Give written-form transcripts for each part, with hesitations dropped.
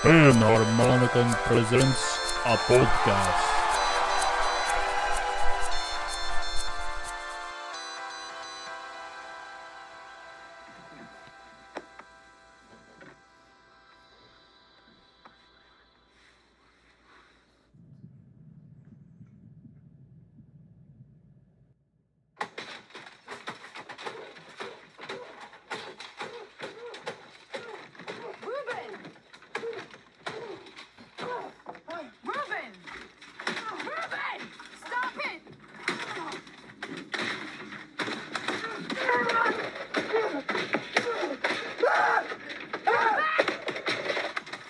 Panharmonicon presents a podcast.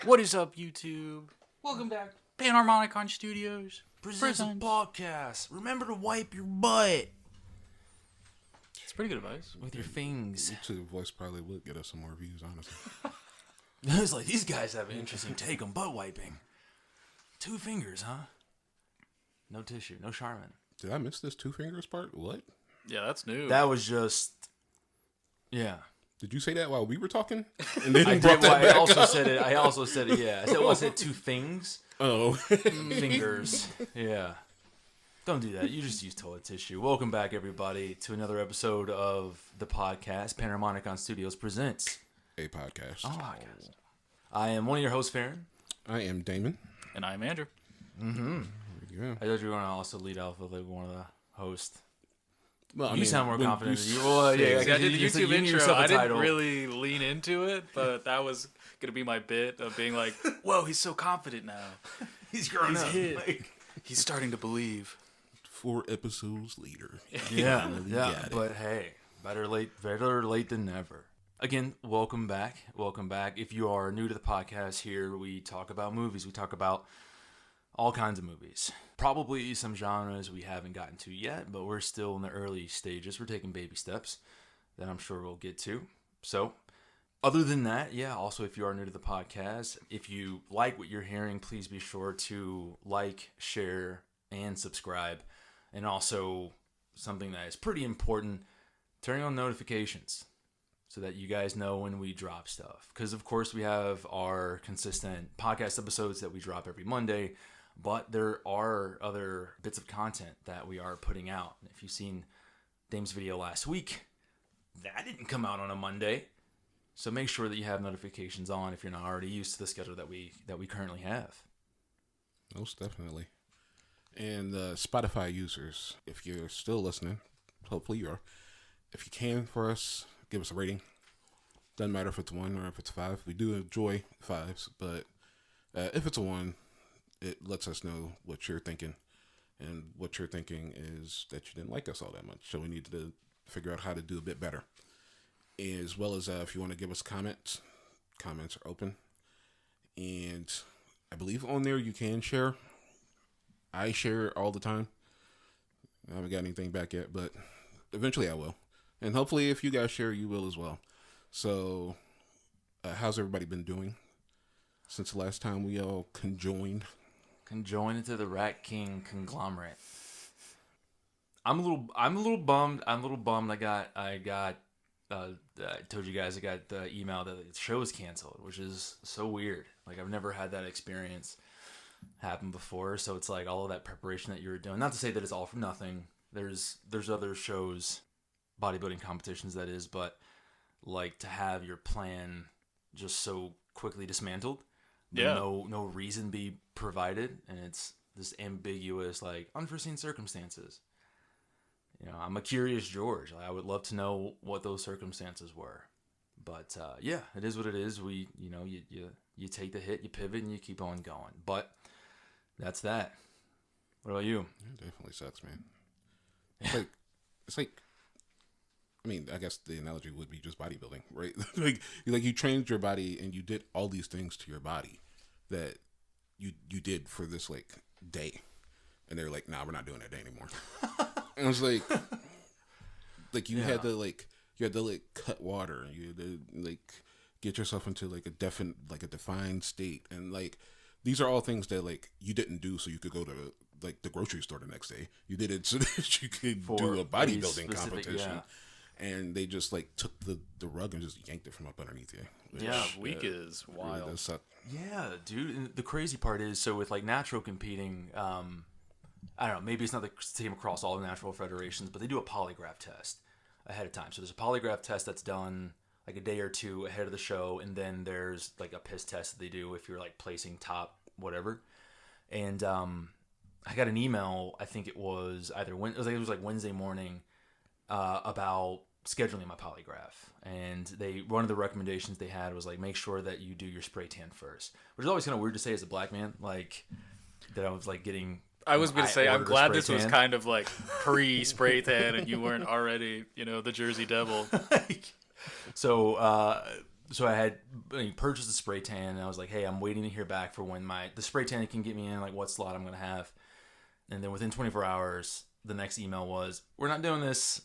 What is up, YouTube? Welcome back. Panharmonicon Studios Presents a podcast. Remember to wipe your butt It's pretty good advice. with your fingers. Actually, the voice probably would get us some more views, honestly. It's like, these guys have an interesting take on butt wiping. 2 fingers, huh? No tissue, no Charmin. Did I miss this 2 fingers part? What? Yeah, that's new. That was just, yeah. Did you say that while we were talking? And then I brought did. that I back also up? said it. I also said it. Yeah. I said, well, I said 2 things. Oh. Fingers. Yeah. Don't do that. You just use toilet tissue. Welcome back, everybody, to another episode of the podcast. Panharmonicon Studios presents A podcast. a podcast. I am one of your hosts, Farron. I am Damon. And I'm Andrew. Yeah. I thought you were going to also lead off with like one of the hosts. Well, You sound more confident than you. Well, I yeah, did the you said YouTube you knew intro. yourself a I didn't title. really lean into it, but that was going to be my bit of being like, whoa, he's so confident now. He's grown He's up. hit. Like, He's starting to believe. 4 episodes later. yeah, Finally yeah. got it. But hey, better late than never. Again, welcome back. Welcome back. If you are new to the podcast, here we talk about movies. We talk about all kinds of movies. Probably some genres we haven't gotten to yet, but we're still in the early stages. We're taking baby steps that I'm sure we'll get to. So, other than that, yeah, also if you are new to the podcast, if you like what you're hearing, please be sure to like, share, and subscribe. And also, something that is pretty important, turning on notifications so that you guys know when we drop stuff. Because, of course, we have our consistent podcast episodes that we drop every Monday, but there are other bits of content that we are putting out. If you've seen Dame's video last week, that didn't come out on a Monday. So make sure that you have notifications on if you're not already used to the schedule that we currently have. Most definitely. And Spotify users, if you're still listening, hopefully you are. If you can for us, give us a rating. Doesn't matter if it's 1 or if it's 5. We do enjoy 5s, but if it's a 1, it lets us know what you're thinking. And what you're thinking is that you didn't like us all that much. So we need to figure out how to do a bit better. As well as if you want to give us comments are open. And I believe on there you can share. I share all the time. I haven't got anything back yet, but eventually I will. And hopefully if you guys share, you will as well. So how's everybody been doing since the last time we all conjoined? Conjoin into the Rat King conglomerate. I'm a little bummed. I told you guys I got the email that the show is canceled, which is so weird. Like, I've never had that experience happen before. So it's like all of that preparation that you were doing. Not to say that it's all for nothing. There's other shows, bodybuilding competitions that is, but like to have your plan just so quickly dismantled. Yeah. No reason be provided, and it's this ambiguous, like, unforeseen circumstances. You know, I'm a curious George. I would love to know what those circumstances were. But yeah, it is what it is. You take the hit, you pivot, and you keep on going. But that's that. What about you? It definitely sucks, man. It's like, I mean, I guess the analogy would be just bodybuilding, right? like you trained your body and you did all these things to your body that you did for this like day, and they're like, nah, we're not doing that day anymore. And it was like you had to cut water, you had to like get yourself into like a defined state, and like these are all things that like you didn't do so you could go to like the grocery store the next day. You did it so that you could do a bodybuilding competition. and they just like took the rug and just yanked it from up underneath you. Yeah, week is wild. Really does suck. Yeah, dude. And the crazy part is, so with like natural competing, I don't know, maybe it's not the same across all the natural federations, but they do a polygraph test ahead of time. So there's a polygraph test that's done like a day or two ahead of the show, and then there's like a piss test that they do if you're like placing top whatever. And I got an email, I think it was like Wednesday morning, about scheduling my polygraph. And one of the recommendations they had was like, make sure that you do your spray tan first, which is always kind of weird to say as a black man, like that I was like getting. I was going to say, I'm glad this was tan. kind of like pre-spray tan and you weren't already, the Jersey Devil. So I had purchased the spray tan, and I was like, hey, I'm waiting to hear back for when the spray tan can get me in, like what slot I'm going to have. And then within 24 hours, the next email was, we're not doing this.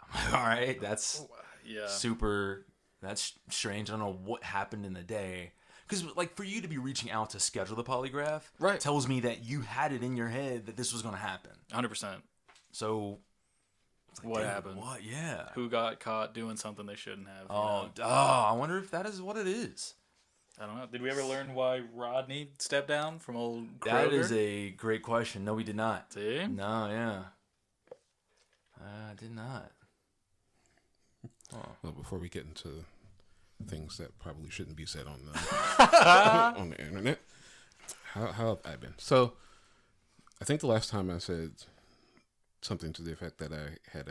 I'm like, all right, that's that's strange. I don't know what happened in the day. Because, like, for you to be reaching out to schedule the polygraph tells me that you had it in your head that this was going to happen. 100%. So, like, what happened? What? Yeah. Who got caught doing something they shouldn't have? I wonder if that is what it is. I don't know. Did we ever learn why Rodney stepped down from old Kroger? That is a great question. No, we did not. See? No, yeah. I did not. Oh. Well, before we get into things that probably shouldn't be said on the on the internet, how have I been? So, I think the last time I said something to the effect that I had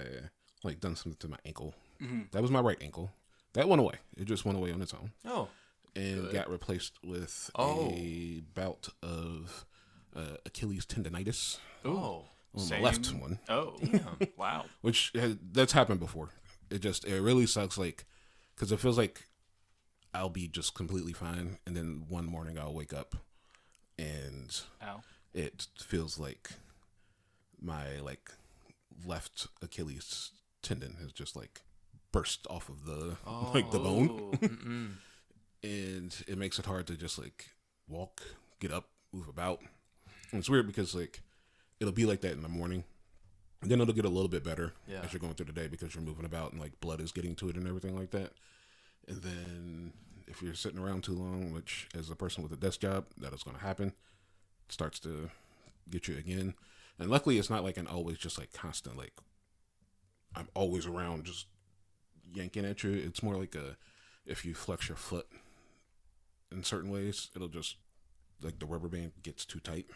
done something to my ankle. Mm-hmm. That was my right ankle. That went away. It just went away on its own. Oh. And got replaced with a bout of Achilles tendonitis. Oh. On the left one. Oh. Damn. Wow. That's happened before. It really sucks, like, because it feels like I'll be just completely fine, and then one morning I'll wake up and it feels like my left Achilles tendon has just burst off of the the bone. And it makes it hard to just walk, get up, move about. And it's weird because it'll be like that in the morning. And then it'll get a little bit better as you're going through the day because you're moving about and blood is getting to it and everything like that. And then if you're sitting around too long, which as a person with a desk job, that is going to happen, it starts to get you again. And luckily it's not an always just constant, I'm always around just yanking at you. It's more if you flex your foot in certain ways, it'll just the rubber band gets too tight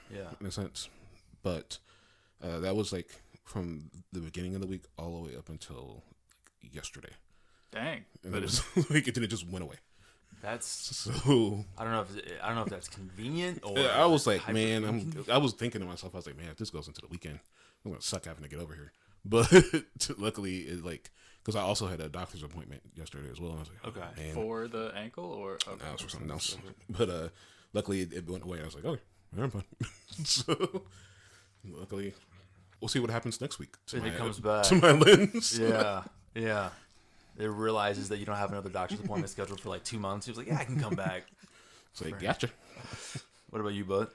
in a sense. But that was from the beginning of the week all the way up until yesterday. Dang. And then it just went away. That's so. I don't know if that's convenient or. Yeah, I was man, I was thinking to myself, I was man, if this goes into the weekend, I'm gonna suck having to get over here. But luckily, it because I also had a doctor's appointment yesterday as well. And I was okay, man. For the ankle or that was for something else. But luckily, it went away. I was like, okay, I'm fine. So luckily, we'll see what happens next week. If it comes back to my lens. Yeah. It realizes that you don't have another doctor's appointment scheduled for 2 months. He was like, yeah, I can come back. It's gotcha. What about you, bud?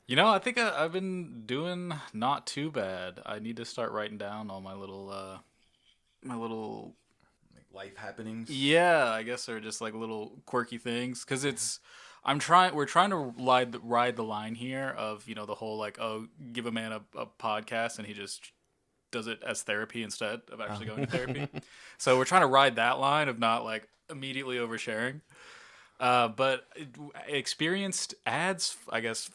I think I've been doing not too bad. I need to start writing down all my little life happenings. Yeah, I guess they're just little quirky things. Because we're trying to ride the line here of, the whole give a man a podcast and he just does it as therapy instead of actually going to therapy. So we're trying to ride that line of not immediately oversharing. But experienced ads, I guess,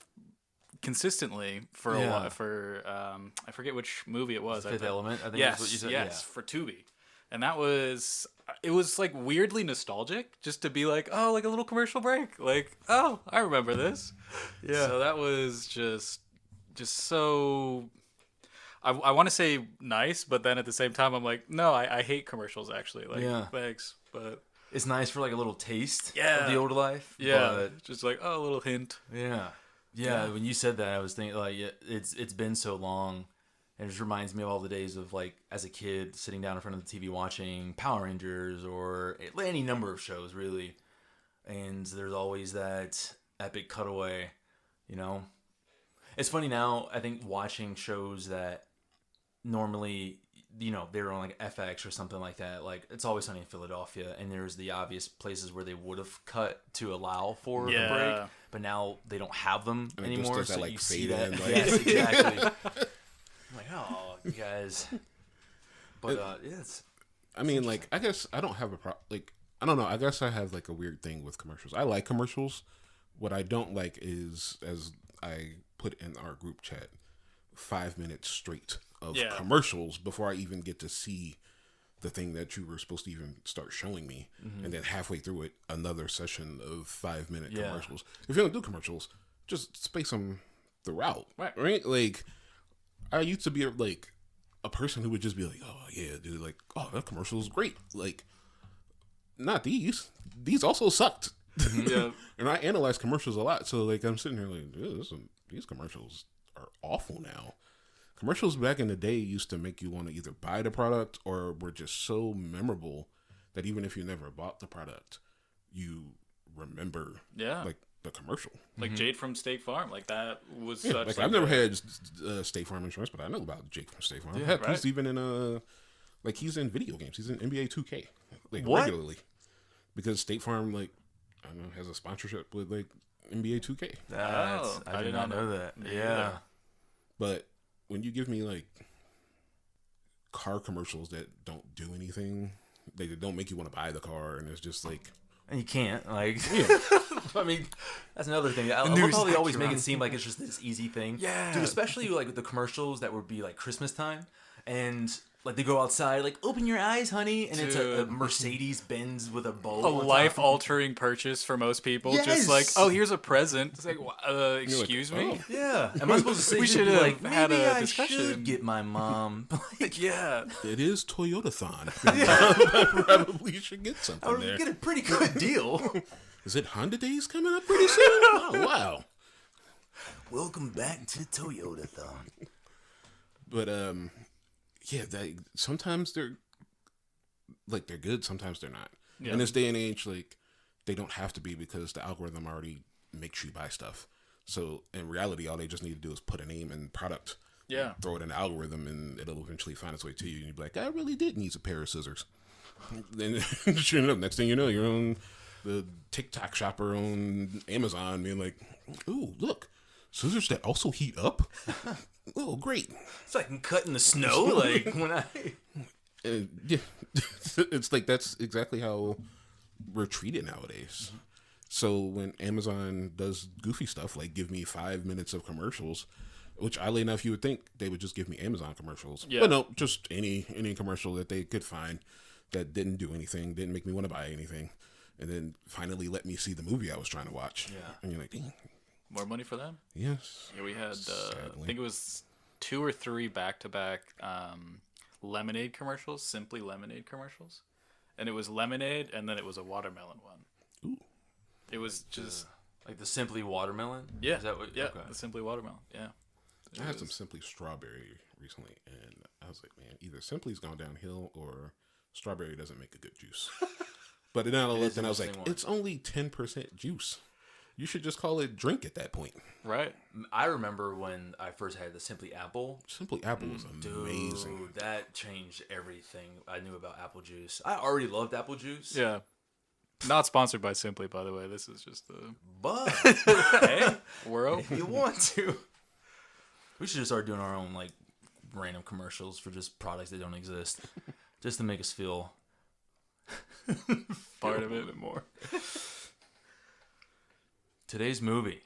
consistently for a while, for I forget which movie it was. Fifth Element, I think yes, that's what you said. Yes, for Tubi. And it was weirdly nostalgic just to be a little commercial break. I remember this. Yeah. So that was just so I want to say nice, but then at the same time I'm no, I hate commercials actually. Thanks, but it's nice for a little taste of the old life. Yeah. But just a little hint. Yeah. When you said that, I was thinking it's been so long. And it just reminds me of all the days of as a kid sitting down in front of the TV watching Power Rangers or any number of shows really. And there's always that epic cutaway, It's funny now, I think watching shows that normally they were on like FX or something like that. Like It's Always Sunny in Philadelphia, and there's the obvious places where they would have cut to allow for a break, but now they don't have them anymore. So you see that. Yes, exactly. I'm like, oh, you guys. But it's. I mean, like, I guess I don't have a I don't know. I guess I have like a weird thing with commercials. I like commercials. What I don't like is, as I put in our group chat, 5 minutes straight of commercials before I even get to see the thing that you were supposed to even start showing me. And then halfway through it, another session of 5 minute commercials. If you don't do commercials, just space them throughout. Right? Like, I used to be like a person who would just be like, oh yeah, dude, like, oh, that commercial is great. Like, not these. These also sucked. And I analyze commercials a lot. So like, I'm sitting here like, these commercials are awful now. Commercials back in the day used to make you want to either buy the product or were just so memorable that even if you never bought the product, you remember like the commercial. Like Jade from State Farm. Like that was such like I've never had State Farm insurance, but I know about Jake from State Farm. He's even in like he's in video games. He's in NBA 2K like regularly because State Farm like I don't know has a sponsorship with like NBA 2K. I did not know that. Yeah. But when you give me like car commercials that don't do anything, they don't make you want to buy the car, and it's just like, and you can't like. I mean, that's another thing. I love how they always make it seem like it's just this easy thing. Yeah, dude. Especially like with the commercials that would be like Christmas time, and like they go outside, like open your eyes, honey, and it's a Mercedes Benz with a bow. A life-altering purchase for most people. Yes! Just like, oh, here's a present. It's like, excuse me. Oh. Yeah. Am I supposed to say we should have like, had a discussion? I should get my mom. Like, yeah, it is Toyota-thon. I probably should get something. I would get a pretty good deal. Is it Honda Days coming up pretty soon? Oh wow! Welcome back to Toyota-thon. But yeah, sometimes they're good, sometimes they're not. Yeah. In this day and age, like they don't have to be because the algorithm already makes you buy stuff. So in reality, all they just need to do is put a name and product. Yeah. Throw it in the algorithm, and it'll eventually find its way to you. And you'll be like, I really did need a pair of scissors. Then sure enough, next thing you know, you're on the TikTok shopper on Amazon, being like, "Ooh, look, scissors that also heat up." Oh, great! It's like I'm cutting the snow. Like when I, yeah, it's like that's exactly how we're treated nowadays. So when Amazon does goofy stuff like give me 5 minutes of commercials, which oddly enough you would think they would just give me Amazon commercials, but no, just any commercial that they could find that didn't do anything, didn't make me want to buy anything, and then finally let me see the movie I was trying to watch. Yeah, and you're like, dang. More money for them? Yes. Yeah, we had, I think it was 2 or 3 back-to-back lemonade commercials, Simply Lemonade commercials. And it was lemonade, and then it was a watermelon one. Ooh. It was just... like the Simply Watermelon? Yeah. Is that what, yeah, okay. The Simply Watermelon, yeah. I had some Simply Strawberry recently, and I was like, man, either Simply's gone downhill or strawberry doesn't make a good juice. But then I looked and I was like, it's only 10% juice. You should just call it drink at that point. Right. I remember when I first had the Simply Apple. Simply Apple was amazing. Dude, that changed everything I knew about apple juice. I already loved apple juice. Yeah. Not sponsored by Simply, by the way. This is just But, hey, we're open. If you want to. We should just start doing our own, like, random commercials for just products that don't exist. Just to make us feel part of it a bit more. Today's movie.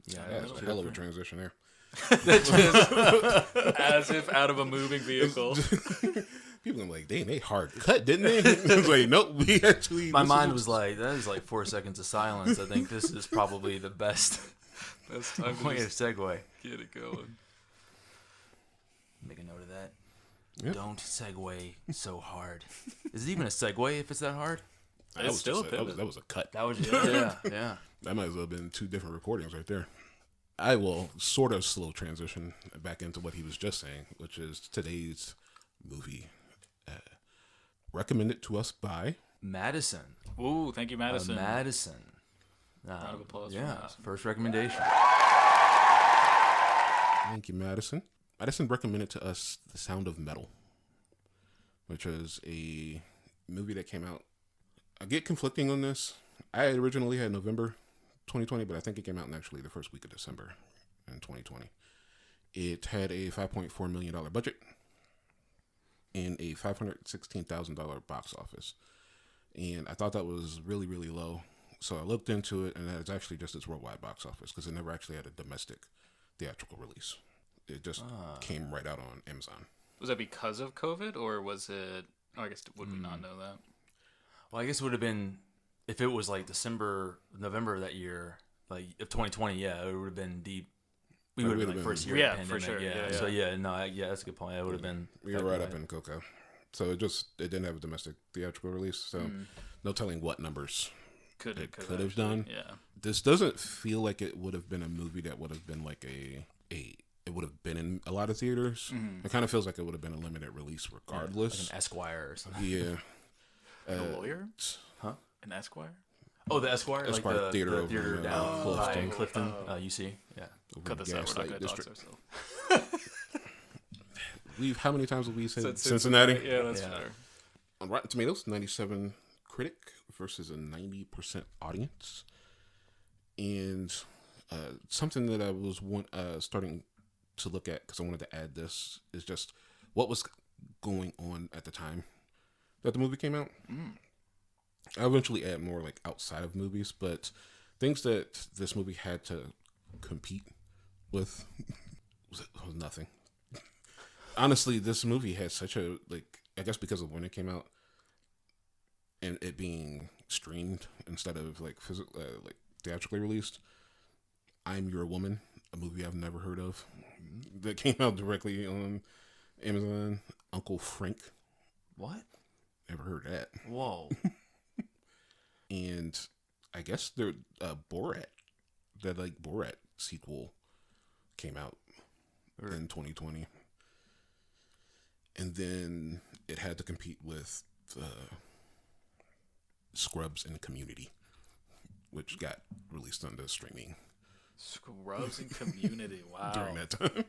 Yeah, that's a hell of a transition there. As if out of a moving vehicle. People are like, dang, they hard cut, didn't they? It's like, nope, we actually... My mind was like, that is like 4 seconds of silence. I think this is probably the best way to segue. Get it going. Make a note of that. Yep. Don't segue so hard. Is it even a segue if it's that hard? That was still that was a cut. That was yeah. That might as well have been 2 different recordings right there. I will sort of slow transition back into what he was just saying, which is today's movie. Recommended to us by Madison. Ooh, thank you, Madison. Madison. Round of applause. Yeah, for Madison. First recommendation. Thank you, Madison. Madison recommended to us The Sound of Metal. which was a movie that came out. I get conflicting on this. I originally had November 2020, but I think it came out in actually the first week of December in 2020. It had a $5.4 million budget and a $516,000 box office. And I thought that was really, really low. So I looked into it, and it's actually just its worldwide box office because it never actually had a domestic theatrical release. It just came right out on Amazon. Was that because of COVID, or was it... Oh, I guess, would we not know that? Well, I guess it would have been, if it was like November of that year, like of 2020, yeah, it would have been deep. We would have been like first year of the pandemic. For sure. Yeah. So that's a good point. It would have been. We were right up in Coco. So it didn't have a domestic theatrical release. So no telling what numbers Could have done. Yeah. This doesn't feel like it would have been a movie that would have been like it would have been in a lot of theaters. It kind of feels like it would have been a limited release regardless. Like an Esquire or something. Yeah. The lawyer? Huh? An Esquire? Oh, the Esquire? Esquire like the theater the theater over down Clifton. by Clifton, UC. Yeah. Cut this out. We're not going to dox ourselves. How many times have we said Cincinnati? Yeah, that's fair. On Rotten Tomatoes, 97 critic versus a 90% audience. And something that I was starting to look at, because I wanted to add this, is just what was going on at the time that the movie came out. I'll eventually add more like outside of movies, but things that this movie had to compete with was nothing. Honestly, this movie had such a, like, I guess because of when it came out and it being streamed instead of like theatrically released. I'm Your Woman, a movie I've never heard of, that came out directly on Amazon. Uncle Frank. What? Never heard that. Whoa. And I guess the Borat sequel came out in 2020. And then it had to compete with Scrubs and Community, which got released on the streaming. Scrubs and Community, wow. During that time.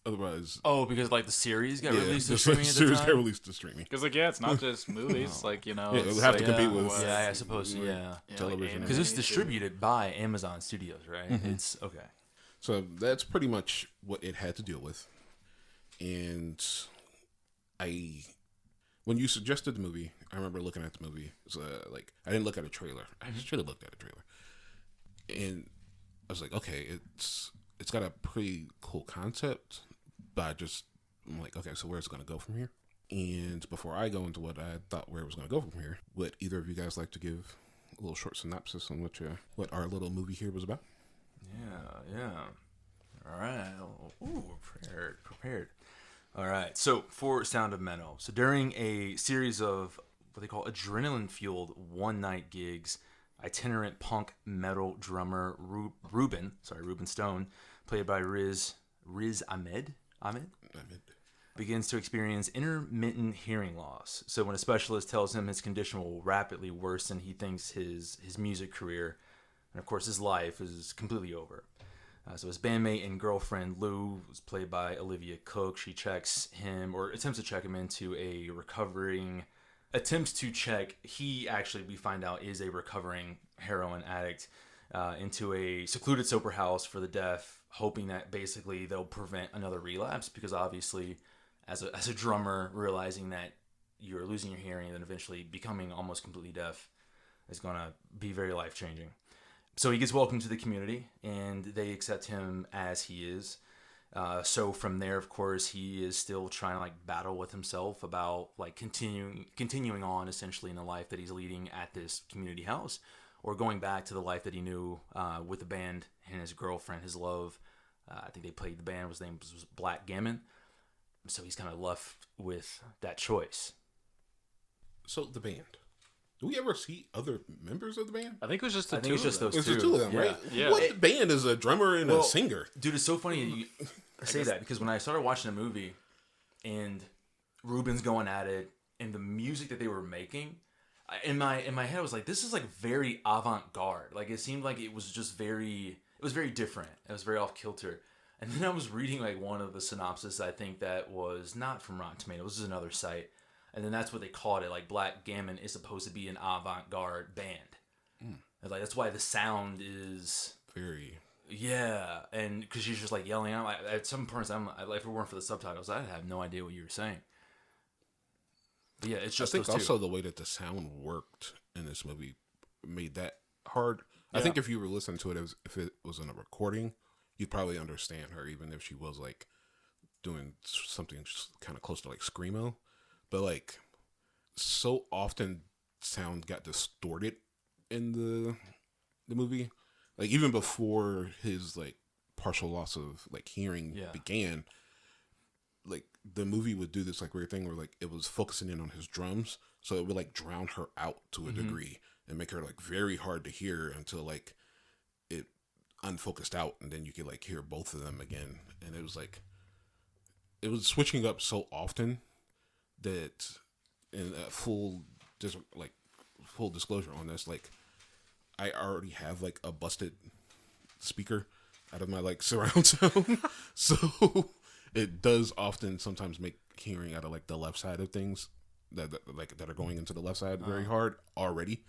Otherwise... Oh, because like the series got released to the streaming at the series time? got released to streaming. Because, like, it's not just movies. Like, it would have to compete with... Yeah, I suppose, yeah. Television. Because it's distributed by Amazon Studios, right? It's, okay. So that's pretty much what it had to deal with. And when you suggested the movie, I remember looking at the movie. It was, I didn't look at a trailer. I should have looked at a trailer. And I was like, okay, it's got a pretty cool concept, but I'm like, okay, so where's it going to go from here? And before I go into what I thought where it was going to go from here, would either of you guys like to give a little short synopsis on what our little movie here was about? Yeah. All right. Ooh, prepared. All right. So for Sound of Metal, so during a series of what they call adrenaline-fueled one-night gigs, itinerant punk metal drummer Ruben Stone, played by Riz Ahmed, begins to experience intermittent hearing loss. So when a specialist tells him his condition will rapidly worsen, he thinks his music career, and of course his life, is completely over. So his bandmate and girlfriend Lou, was played by Olivia Cook, she checks him, or attempts to check him into a he actually, we find out, is a recovering heroin addict, into a secluded sober house for the deaf, hoping that basically they'll prevent another relapse, because obviously as a drummer, realizing that you're losing your hearing and then eventually becoming almost completely deaf is going to be very life-changing. So he gets welcomed to the community, and they accept him as he is. So from there, of course, he is still trying to battle with himself about continuing on essentially in the life that he's leading at this community house, or going back to the life that he knew with the band and his girlfriend, his love. I think they played the band. His name was Black Gammon. So he's kind of left with that choice. So the band. Do we ever see other members of the band? I think it was just those two. It's just two of them, right? Yeah. What band is a drummer and a singer? Dude, it's so funny you say that, because when I started watching the movie and Ruben's going at it and the music that they were making, in my head I was like, this is very avant-garde. It seemed like it was just very different. It was very off kilter. And then I was reading like one of the synopsis. I think that was not from Rotten Tomatoes. This is another site, and then that's what they called it. Like Black Gammon is supposed to be an avant-garde band. And like that's why the sound is very. Yeah, and because she's just like yelling out. At some points, like, if it weren't for the subtitles, I have no idea what you were saying. But yeah, it's just. I think also the way that the sound worked in this movie made that hard. Yeah. I think if you were listening to it, if it was in a recording, you'd probably understand her, even if she was like doing something kind of close to like screamo. But like, so often sound got distorted in the movie, like even before his like partial loss of like hearing began. Like the movie would do this like weird thing where like it was focusing in on his drums, so it would like drown her out to a degree and make her like very hard to hear until like it unfocused out, and then you could like hear both of them again. And it was like it was switching up so often that, in full disclosure on this, like I already have like a busted speaker out of my like surround sound, so it does often sometimes make hearing out of like the left side of things that are going into the left side very hard already.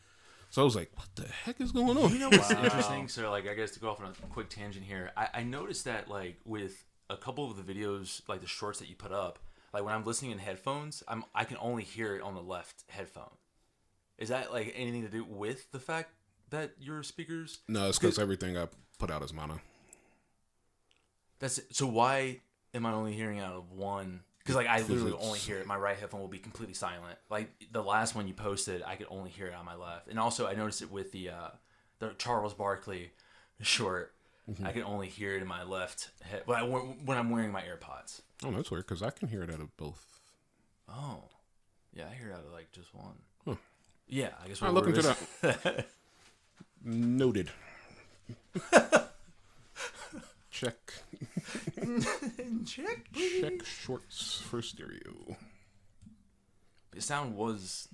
So I was like, what the heck is going on? You know what's interesting? So like, I guess to go off on a quick tangent here, I noticed that like with a couple of the videos, like the shorts that you put up, like when I'm listening in headphones, I can only hear it on the left headphone. Is that like anything to do with the fact that your speakers? No, it's because everything I put out is mono. That's it. So why am I only hearing out of one? Because like I literally only hear it. My right headphone will be completely silent. Like the last one you posted, I could only hear it on my left. And also I noticed it with the Charles Barkley short. I can only hear it in my left head when I'm wearing my AirPods. Oh, that's weird because I can hear it out of both. Oh, yeah, I hear it out of like just one. Huh. Yeah, I guess we'll look into that. Noted. Check. Check shorts for stereo. The sound was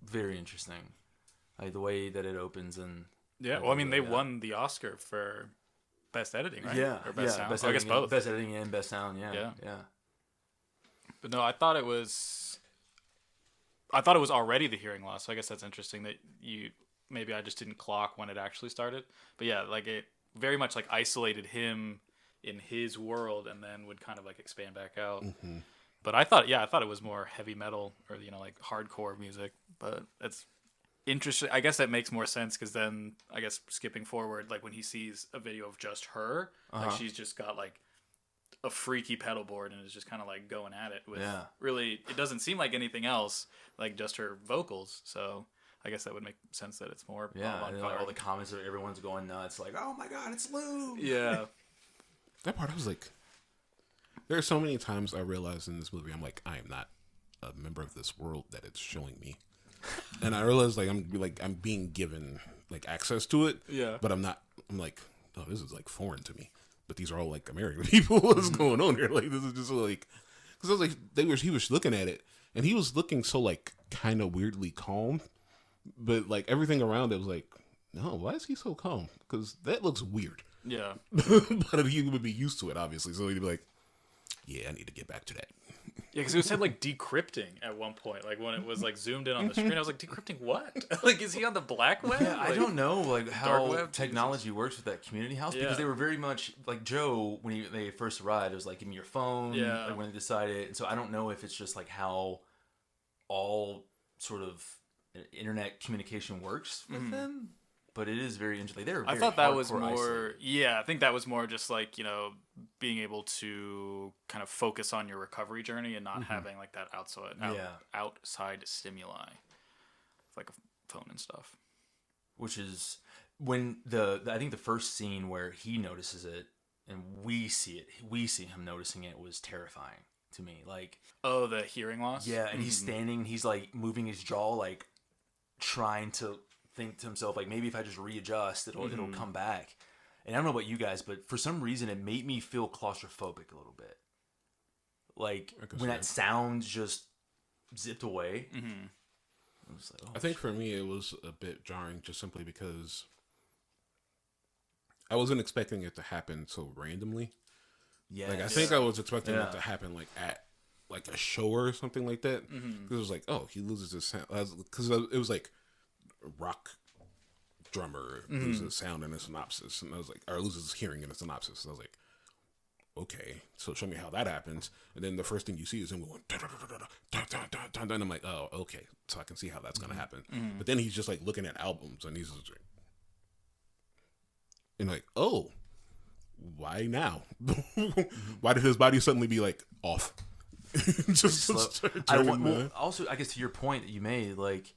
very interesting, like the way that it opens and. Yeah, well, I mean, they won the Oscar for best editing, right? Yeah, or best sound. Best I guess both. Best editing and best sound. Yeah. But no, I thought it was already the hearing loss. So I guess that's interesting that maybe I just didn't clock when it actually started. But yeah, like it very much like isolated him in his world and then would kind of like expand back out. Mm-hmm. But I thought it was more heavy metal or like hardcore music. But it's interesting. I guess that makes more sense because then I guess skipping forward, like when he sees a video of just her, like she's just got like a freaky pedal board and is just kind of like going at it with really, it doesn't seem like anything else, like just her vocals. So I guess that would make sense that it's more like all the comments of everyone's going nuts, like, oh my god, it's Lou. Yeah. That part I was like, there are so many times I realized in this movie I'm like, I am not a member of this world that it's showing me. And I realized I'm being given like access to it. Yeah. But I'm not. I'm like, oh, this is like foreign to me. But these are all like American people. What's going on here? Like this is just like, because I was like, he was looking at it and he was looking so like kind of weirdly calm, but like everything around it was like, no, why is he so calm? Because that looks weird. Yeah. But he would be used to it, obviously. So he'd be like, yeah, I need to get back to that. Yeah, because it said like decrypting at one point. Like when it was like zoomed in on the screen, I was like, decrypting what? Like, is he on the black web? Yeah, like, I don't know like how technology works with that community house because they were very much like Joe when they first arrived. It was like, give me your phone. Yeah. Like when they decided, and so I don't know if it's just like how all sort of internet communication works with them. But it is very interesting. I thought that was more. Isolated. Yeah, I think that was more just like being able to kind of focus on your recovery journey and not having like that outside stimuli, like a phone and stuff. Which is when I think the first scene where he notices it and we see him noticing it was terrifying to me. Like, oh, the hearing loss. Yeah, and he's standing, and he's like moving his jaw, like trying to think to himself, like, maybe if I just readjust, it'll come back. And I don't know about you guys, but for some reason it made me feel claustrophobic a little bit. Like when that sound just zipped away. I was like, I think for me it was a bit jarring just simply because I wasn't expecting it to happen so randomly. Yeah. Like I think I was expecting it to happen like at like a show or something like that. Because it was like, oh, he loses his sound. Because it was like rock drummer loses sound in a synopsis, and I was like, or loses his hearing in a synopsis. And I was like, okay, so show me how that happens. And then the first thing you see is him going, and I'm like, oh, okay, so I can see how that's gonna happen. But then he's just like looking at albums, and he's just like, and like, oh, why now? Why did his body suddenly be like off? just also, I guess to your point that you made, like,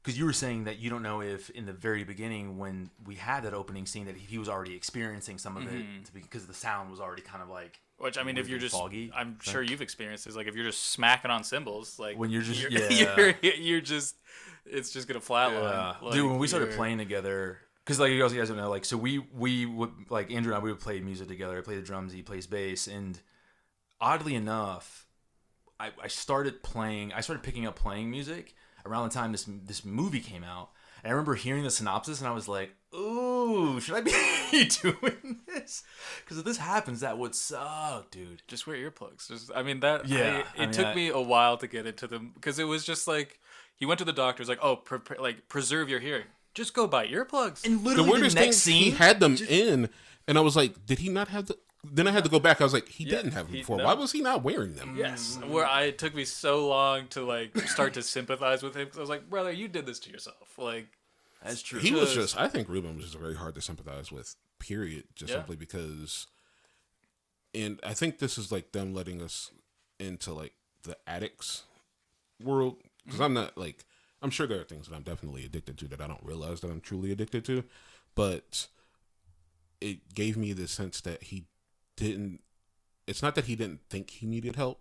because you were saying that you don't know if in the very beginning when we had that opening scene that he was already experiencing some of it because the sound was already kind of like. Which, I mean, if you're just, foggy, I'm sure you've experienced this. Like, if you're just smacking on cymbals, like when you're just, you're just, it's just gonna flatline. Like, dude, when we started playing together, because like you guys don't know, like, so we would, like, Andrew and I, we would play music together. I play the drums, he plays bass, and oddly enough, I started picking up playing music around the time this movie came out. And I remember hearing the synopsis, and I was like, ooh, should I be doing this? Because if this happens, that would suck, dude. Just wear earplugs. I mean, that. Yeah. It took me a while to get into them because it was just like he went to the doctor. He's like, oh, preserve your hearing. Just go buy earplugs. And The literally weirdest the thing, next scene, he had them in, and I was like, did he not have the? Then I had to go back. I was like, he didn't have them before. no. Why was he not wearing them? Yes, it took me so long to like start to sympathize with him because I was like, brother, you did this to yourself. Like, that's true. He was just. I think Ruben was just very hard to sympathize with. Period. Just simply because. And I think this is like them letting us into like the addicts world, because I'm not like, I'm sure there are things that I'm definitely addicted to that I don't realize that I'm truly addicted to, but it gave me the sense that he didn't, it's not that he didn't think he needed help,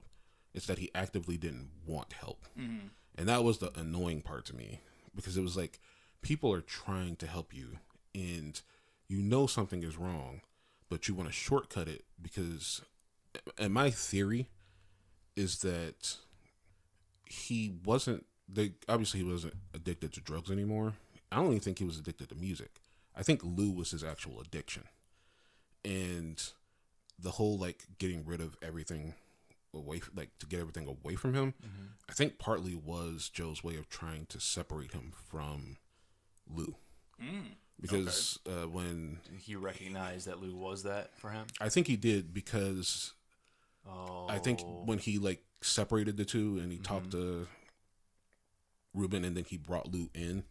it's that he actively didn't want help. And that was the annoying part to me, because it was like, people are trying to help you and you know something is wrong, but you want to shortcut it because, and my theory is that obviously he wasn't addicted to drugs anymore. I don't even think he was addicted to music. I think Lou was his actual addiction. And the whole like getting rid of everything away, like to get everything away from him, I think partly was Joe's way of trying to separate him from Lou. Because when he recognized that Lou was that for him, I think he did, because I think when he like separated the two and he talked to Ruben and then he brought Lou in,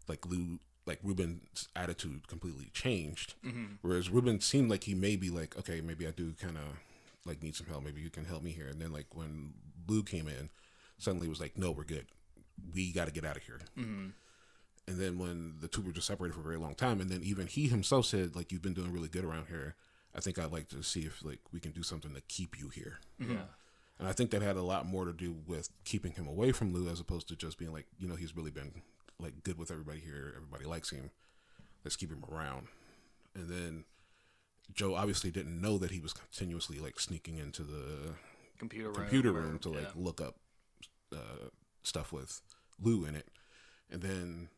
like Ruben's attitude completely changed. Whereas Ruben seemed like he may be like, okay, maybe I do kind of like need some help. Maybe you can help me here. And then like when Lou came in, suddenly it was like, no, we're good. We got to get out of here. And then when the two were just separated for a very long time, and then even he himself said, like, you've been doing really good around here. I think I'd like to see if like we can do something to keep you here. Yeah. And I think that had a lot more to do with keeping him away from Lou, as opposed to just being like, you know, he's really been like good with everybody here. Everybody likes him. Let's keep him around. And then Joe obviously didn't know that he was continuously like sneaking into the computer room to like look up stuff with Lou in it. And then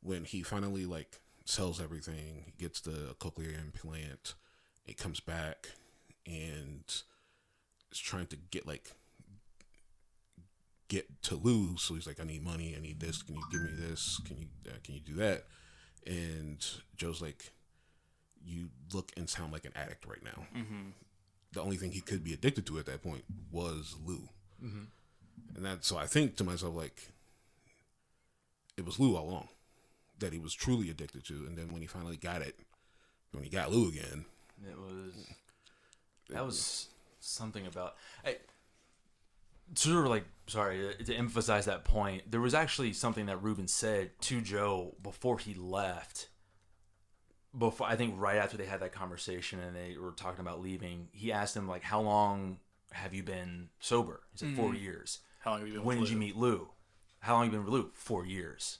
when he finally like sells everything, he gets the cochlear implant, it comes back and is trying to get to Lou. So he's like, I need money, I need this, can you give me this, can you do that? And Joe's like, you look and sound like an addict right now. The only thing he could be addicted to at that point was Lou. And that, so I think to myself, like, it was Lou all along that he was truly addicted to. And then when he finally got it, when he got Lou again, that was something about, sort of like, sorry, to emphasize that point, there was actually something that Ruben said to Joe before he left. I think right after they had that conversation and they were talking about leaving, he asked him, like, how long have you been sober? He said, 4 years. How long have you been When with did you Lou? meet Lou? How long have you been with Lou? 4 years.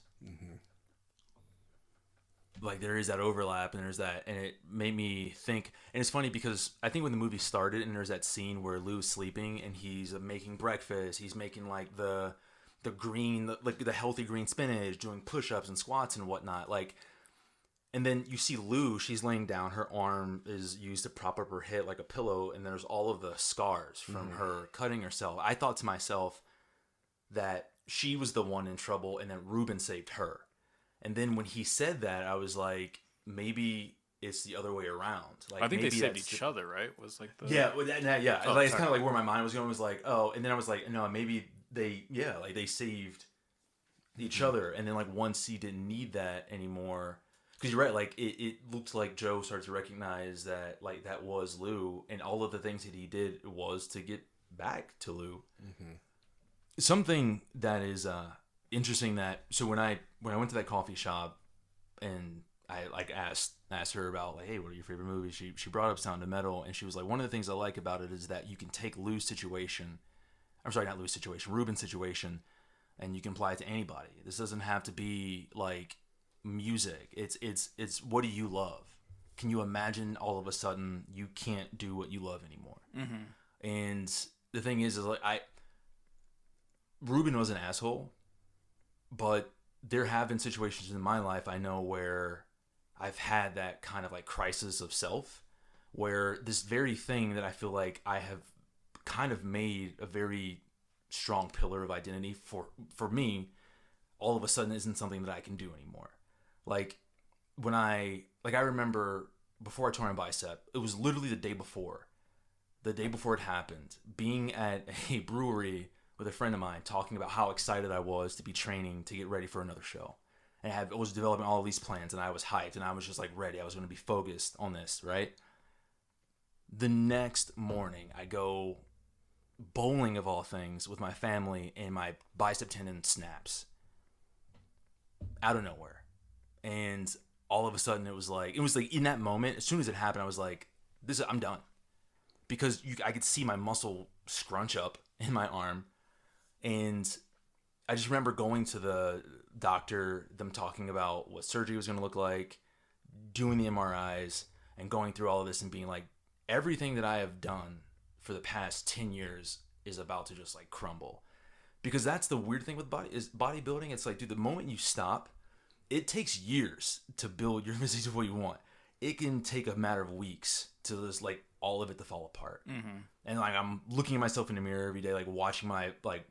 Like, there is that overlap, and there's that, and it made me think. And it's funny because I think when the movie started, and there's that scene where Lou's sleeping, and he's making breakfast. He's making like the green, like the healthy green spinach, doing push-ups and squats and whatnot. Like, And then you see Lou, she's laying down. Her arm is used to prop up her head like a pillow. And there's all of the scars from her cutting herself. I thought to myself that she was the one in trouble and that Ruben saved her. And then when he said that, I was like, maybe it's the other way around. Like, I think they maybe saved each other, right? Was like the yeah, well, yeah. Oh, like, it's sorry. kind of like where my mind was going. Was like, oh, and then I was like, no, maybe they saved each other, and then like once he didn't need that anymore, because you're right. Like it looked like Joe started to recognize that like that was Lou, and all of the things that he did was to get back to Lou. Something that is interesting that so when I went to that coffee shop and I like asked her about like, hey, what are your favorite movies? She brought up Sound of Metal, and she was like, one of the things I like about it is that you can take Ruben's situation, and you can apply it to anybody. This doesn't have to be like music. It's what do you love? Can you imagine all of a sudden you can't do what you love anymore? And the thing is like Ruben was an asshole, but there have been situations in my life I know where I've had that kind of like crisis of self, where this very thing that I feel like I have kind of made a very strong pillar of identity for me, all of a sudden isn't something that I can do anymore. Like when I remember before I tore my bicep, it was literally the day before it happened, being at a brewery with a friend of mine talking about how excited I was to be training to get ready for another show. And I was developing all of these plans, and I was hyped, and I was just like ready. I was going to be focused on this, right? The next morning, I go bowling of all things with my family, and my bicep tendon snaps out of nowhere. And all of a sudden, it was like in that moment, as soon as it happened, I was like, I'm done. Because I could see my muscle scrunch up in my arm. And I just remember going to the doctor, them talking about what surgery was going to look like, doing the MRIs, and going through all of this and being like, everything that I have done for the past 10 years is about to just like crumble. Because that's the weird thing with bodybuilding. It's like, dude, the moment you stop, it takes years to build your physique to what you want. It can take a matter of weeks to just like all of it to fall apart. And like I'm looking at myself in the mirror every day, like watching my like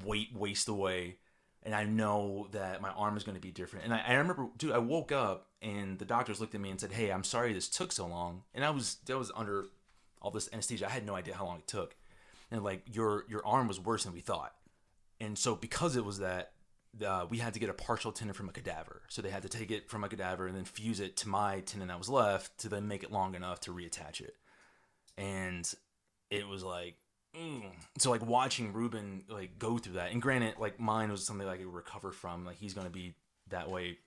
weight waste away, and I know that my arm is going to be different. And I remember, dude, I woke up and the doctors looked at me and said, hey, I'm sorry this took so long. And I was under all this anesthesia. I had no idea how long it took. And like your arm was worse than we thought. And so because it was that, we had to get a partial tendon from a cadaver. So they had to take it from a cadaver and then fuse it to my tendon that was left to then make it long enough to reattach it. And it was like, so like watching Ruben like go through that, and granted, like mine was something like I could recover from. Like he's gonna be that way,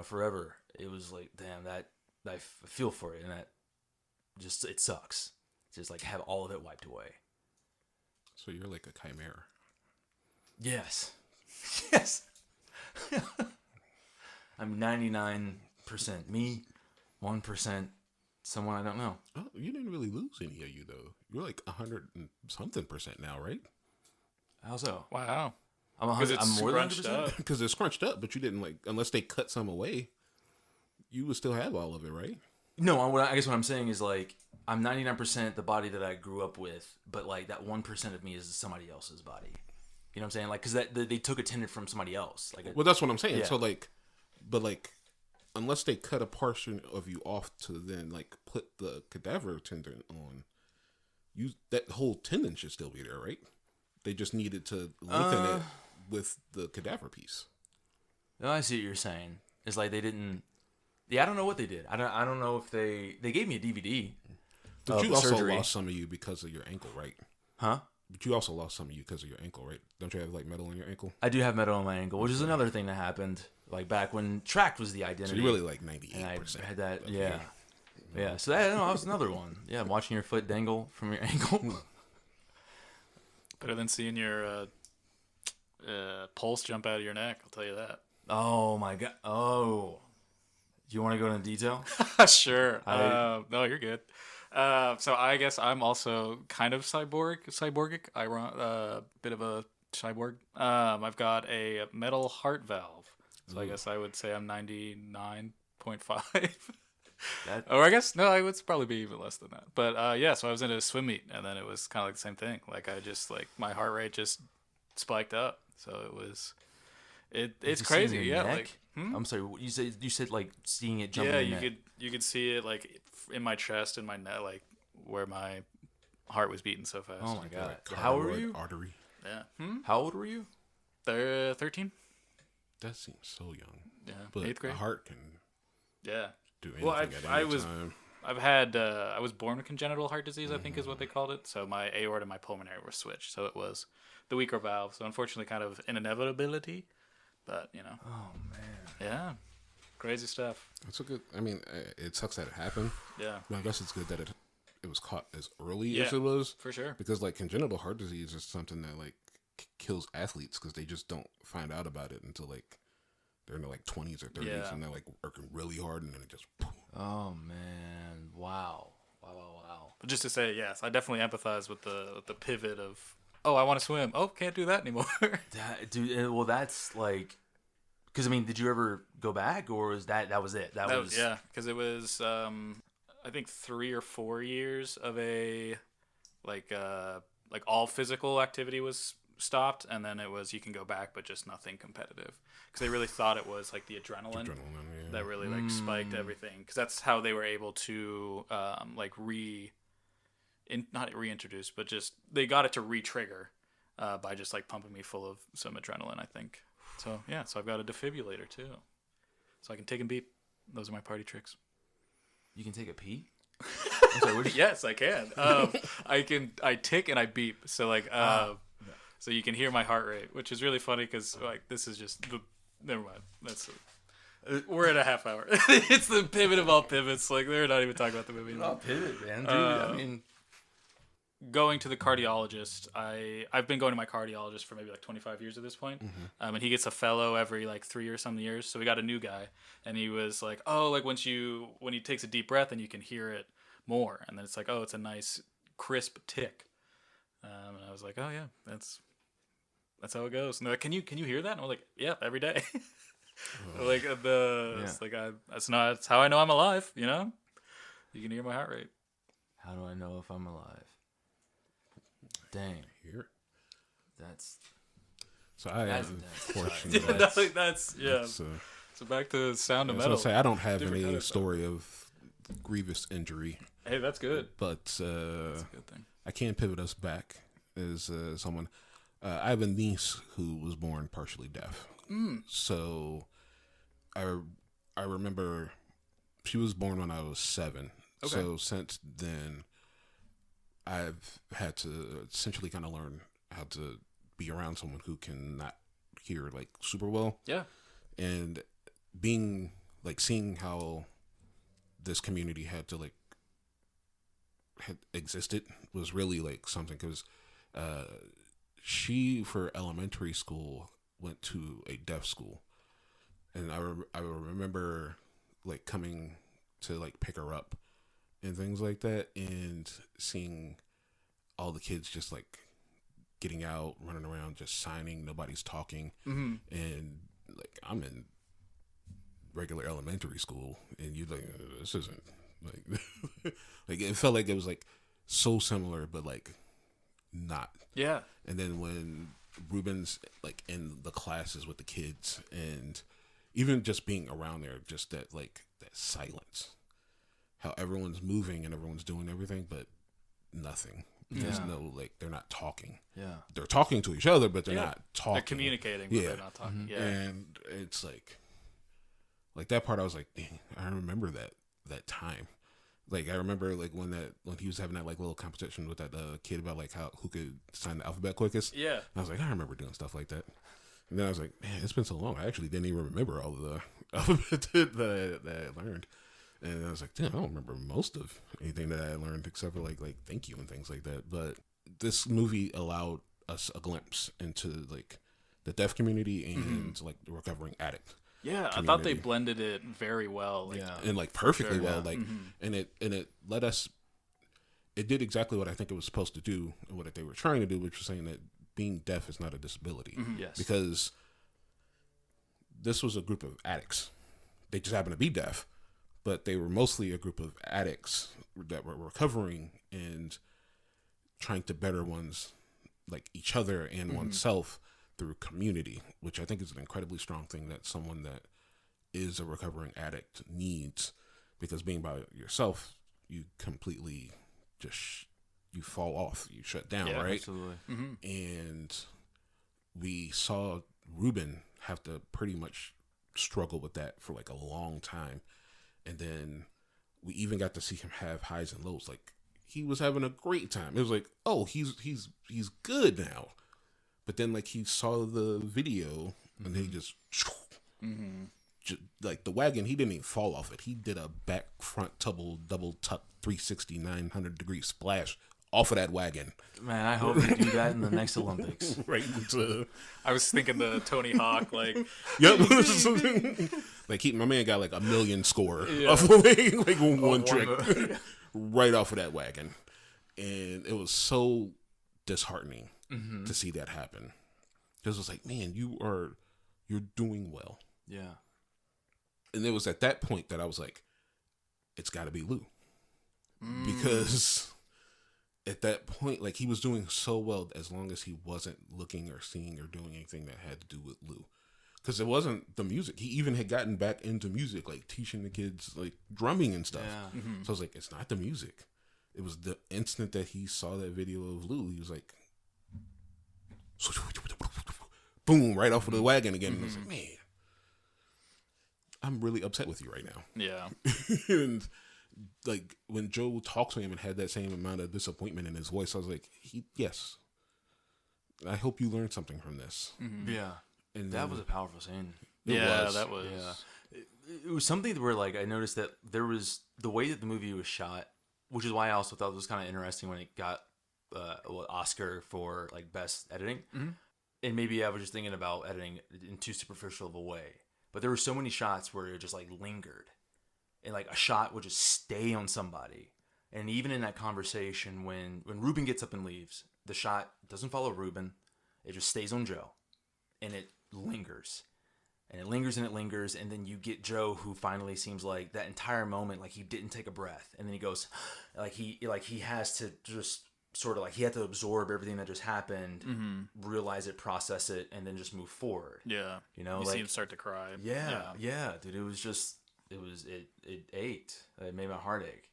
forever. It was like, damn, that I feel for it, and that just it sucks. Just like have all of it wiped away. So you're like a chimera. Yes. Yes. I'm 99% me, 1% someone I don't know. Oh, you didn't really lose any of you though. You're like 100 and something% now, right? How so? Wow. I'm 100. I'm more than 100%. Because it's scrunched up, but you didn't like unless they cut some away. You would still have all of it, right? No, I guess what I'm saying is like I'm 99% the body that I grew up with, but like that 1% of me is somebody else's body. You know what I'm saying? Like, because they took a tendon from somebody else. Like, well, that's what I'm saying. Yeah. So like, but like, unless they cut a portion of you off to then like put the cadaver tendon on, that whole tendon should still be there, right? They just needed to lengthen it with the cadaver piece. No, I see what you're saying. It's like they didn't. Yeah, I don't know what they did. I don't know if they gave me a DVD. But you also surgery. lost some of you because of your ankle, right? Huh? But you also lost some of you because of your ankle, right? Don't you have like metal in your ankle? I do have metal on my ankle, which is another thing that happened like back when track was the identity. So you're really like 98%. And I had that, yeah. Yeah, so that was another one. Yeah, watching your foot dangle from your ankle. Better than seeing your pulse jump out of your neck, I'll tell you that. Oh my god. Oh. Do you want to go into detail? Sure. No, you're good. So I guess I'm also kind of cyborgic. Bit of a cyborg. I've got a metal heart valve. So I guess I would say I'm 99% .5. That Or I guess no, it would probably be even less than that. But yeah, so I was in a swim meet, and then it was kind of like the same thing. Like I just like my heart rate just spiked up. So it was, it's you see crazy. in your Yeah, neck? like I'm sorry. You said like seeing it jump. yeah, in your neck. you could see it like in my chest and my neck, like where my heart was beating so fast. Oh my god! Like How old were carotid you? Artery. Yeah. How old were you? They're 13. That seems so young. Yeah. But 8th grade. a heart can Yeah. do anything Well, at any time. I've had I was born with congenital heart disease, I think is what they called it. So my aorta and my pulmonary were switched. So it was the weaker valve. So unfortunately, kind of an inevitability. But Oh man. yeah, crazy stuff. It's a good. I mean, it sucks that it happened. Yeah, But I guess it's good that it was caught as early Yeah. as it was, for sure. because like congenital heart disease is something that like kills athletes because they just don't find out about it until like they're in their like 20s or 30s Yeah. and they're like working really hard and then it just. Oh man. Wow. Wow. But just to say, yes, I definitely empathize with the pivot of I want to swim. Oh, can't do that anymore. That, dude. Well, that's like, because I mean, did you ever go back, or was that was it? That was yeah, because it was I think 3 or 4 years of a like all physical activity was stopped, and then it was you can go back, but just nothing competitive because they really thought it was like the adrenaline Adrenaline, yeah. that really like spiked everything because that's how they were able to like not reintroduce, but just they got it to re-trigger by just like pumping me full of some adrenaline, I think. So yeah, so I've got a defibrillator too, so I can take and beep. Those are my party tricks. You can take a pee. I'm sorry, what did you- Yes, I can. I tick and I beep. So like so you can hear my heart rate, which is really funny because like this is just the never mind. We're at a half hour. It's the pivot of all pivots. Like they're not even talking about the movie anymore. pivot, man. Dude, I mean, Going to the cardiologist, I've been going to my cardiologist for maybe like 25 years at this point. And he gets a fellow every like 3 or some years. So we got a new guy, and he was like, oh, like when he takes a deep breath and you can hear it more, and then it's like, oh, it's a nice crisp tick. And I was like, oh yeah, that's how it goes. And they're like, can you hear that? And I was like, yeah, every day. Like it's like that's how I know I'm alive. You know, you can hear my heart rate. how do I know if I'm alive? Dang, Here. that's So I That's- unfortunately. That's yeah. So back to Sound of So Metal. I'll say I don't have Different any kind of story of grievous injury, Hey, that's good. but That's a good thing. I can pivot us back as someone. I have a niece who was born partially deaf. So I remember she was born when I was 7. Okay. So since then, I've had to essentially kind of learn how to be around someone who can not hear like super well. Yeah. And seeing how this community had existed was really like something, because she for elementary school went to a deaf school, and I remember like coming to like pick her up and things like that, and seeing all the kids just like getting out, running around, just signing, nobody's talking, and like I'm in regular elementary school, and you like, this isn't like like it felt like it was like so similar, but like not. Yeah. And then when Ruben's like in the classes with the kids, and even just being around there, just that silence, how everyone's moving and everyone's doing everything, but nothing. There's no they're not talking. yeah. They're talking to each other, but they're not talking. They're communicating, but they're not talking. Yeah. And it's like that part, I was like, dang, I remember that time. Like I remember like when he was having that like little competition with that kid about like who could sign the alphabet quickest. Yeah. And I was like, I remember doing stuff like that. And then I was like, man, it's been so long. I actually didn't even remember all of the alphabet that I learned. And I was like, damn, I don't remember most of anything that I learned except for like thank you and things like that. But this movie allowed us a glimpse into like the deaf community and like the recovering addict. Yeah, I thought they blended it very well. Like, Yeah. And like perfectly sure, well, yeah. like, and it let us. It did exactly what I think it was supposed to do, and what they were trying to do, which was saying that being deaf is not a disability. Yes. Because this was a group of addicts. They just happened to be deaf, but they were mostly a group of addicts that were recovering and trying to better like each other and oneself through community, which I think is an incredibly strong thing that someone that is a recovering addict needs, because being by yourself, you completely just you fall off, you shut down, right? Absolutely. And we saw Ruben have to pretty much struggle with that for like a long time, and then we even got to see him have highs and lows. Like, he was having a great time. It was like, oh, he's good now. But then, like, he saw the video and he just like the wagon, he didn't even fall off it. He did a back front double tuck 360 900 degree splash off of that wagen. Man, I hope you do that in the next Olympics. Right into, I was thinking the Tony Hawk, like, yep. Like, my man got like 1 million score off of like one trick right off of that wagon. And it was so disheartening to see that happen, because it was like, man, you're doing well. Yeah. And it was at that point that I was like, it's got to be Lou, because at that point, like, he was doing so well as long as he wasn't looking or seeing or doing anything that had to do with Lou, because it wasn't the music. He even had gotten back into music, like teaching the kids like drumming and stuff. Yeah. So I was like, it's not the music. It was the instant that he saw that video of Lou, he was like, boom, right off of the wagon again. And I was like, man, I'm really upset with you right now. yeah. And like, when Joe talked to him and had that same amount of disappointment in his voice, I was like, yes, I hope you learned something from this. Yeah. And That was a powerful scene. That was. Yeah. It was something where, like, I noticed that there was the way that the movie was shot, which is why I also thought it was kind of interesting when it got Oscar for like best editing. And maybe I was just thinking about editing in too superficial of a way, but there were so many shots where it just like lingered, and like a shot would just stay on somebody. And even in that conversation, when Ruben gets up and leaves, the shot doesn't follow Ruben, it just stays on Joe, and it lingers. And it lingers and it lingers, and then you get Joe, who finally seems like that entire moment, like he didn't take a breath, and then he goes, like he has to just sort of like, he had to absorb everything that just happened, realize it, process it, and then just move forward. Yeah. You know, You like, see him start to cry. yeah, dude. It was just, it ate. It made my heart ache.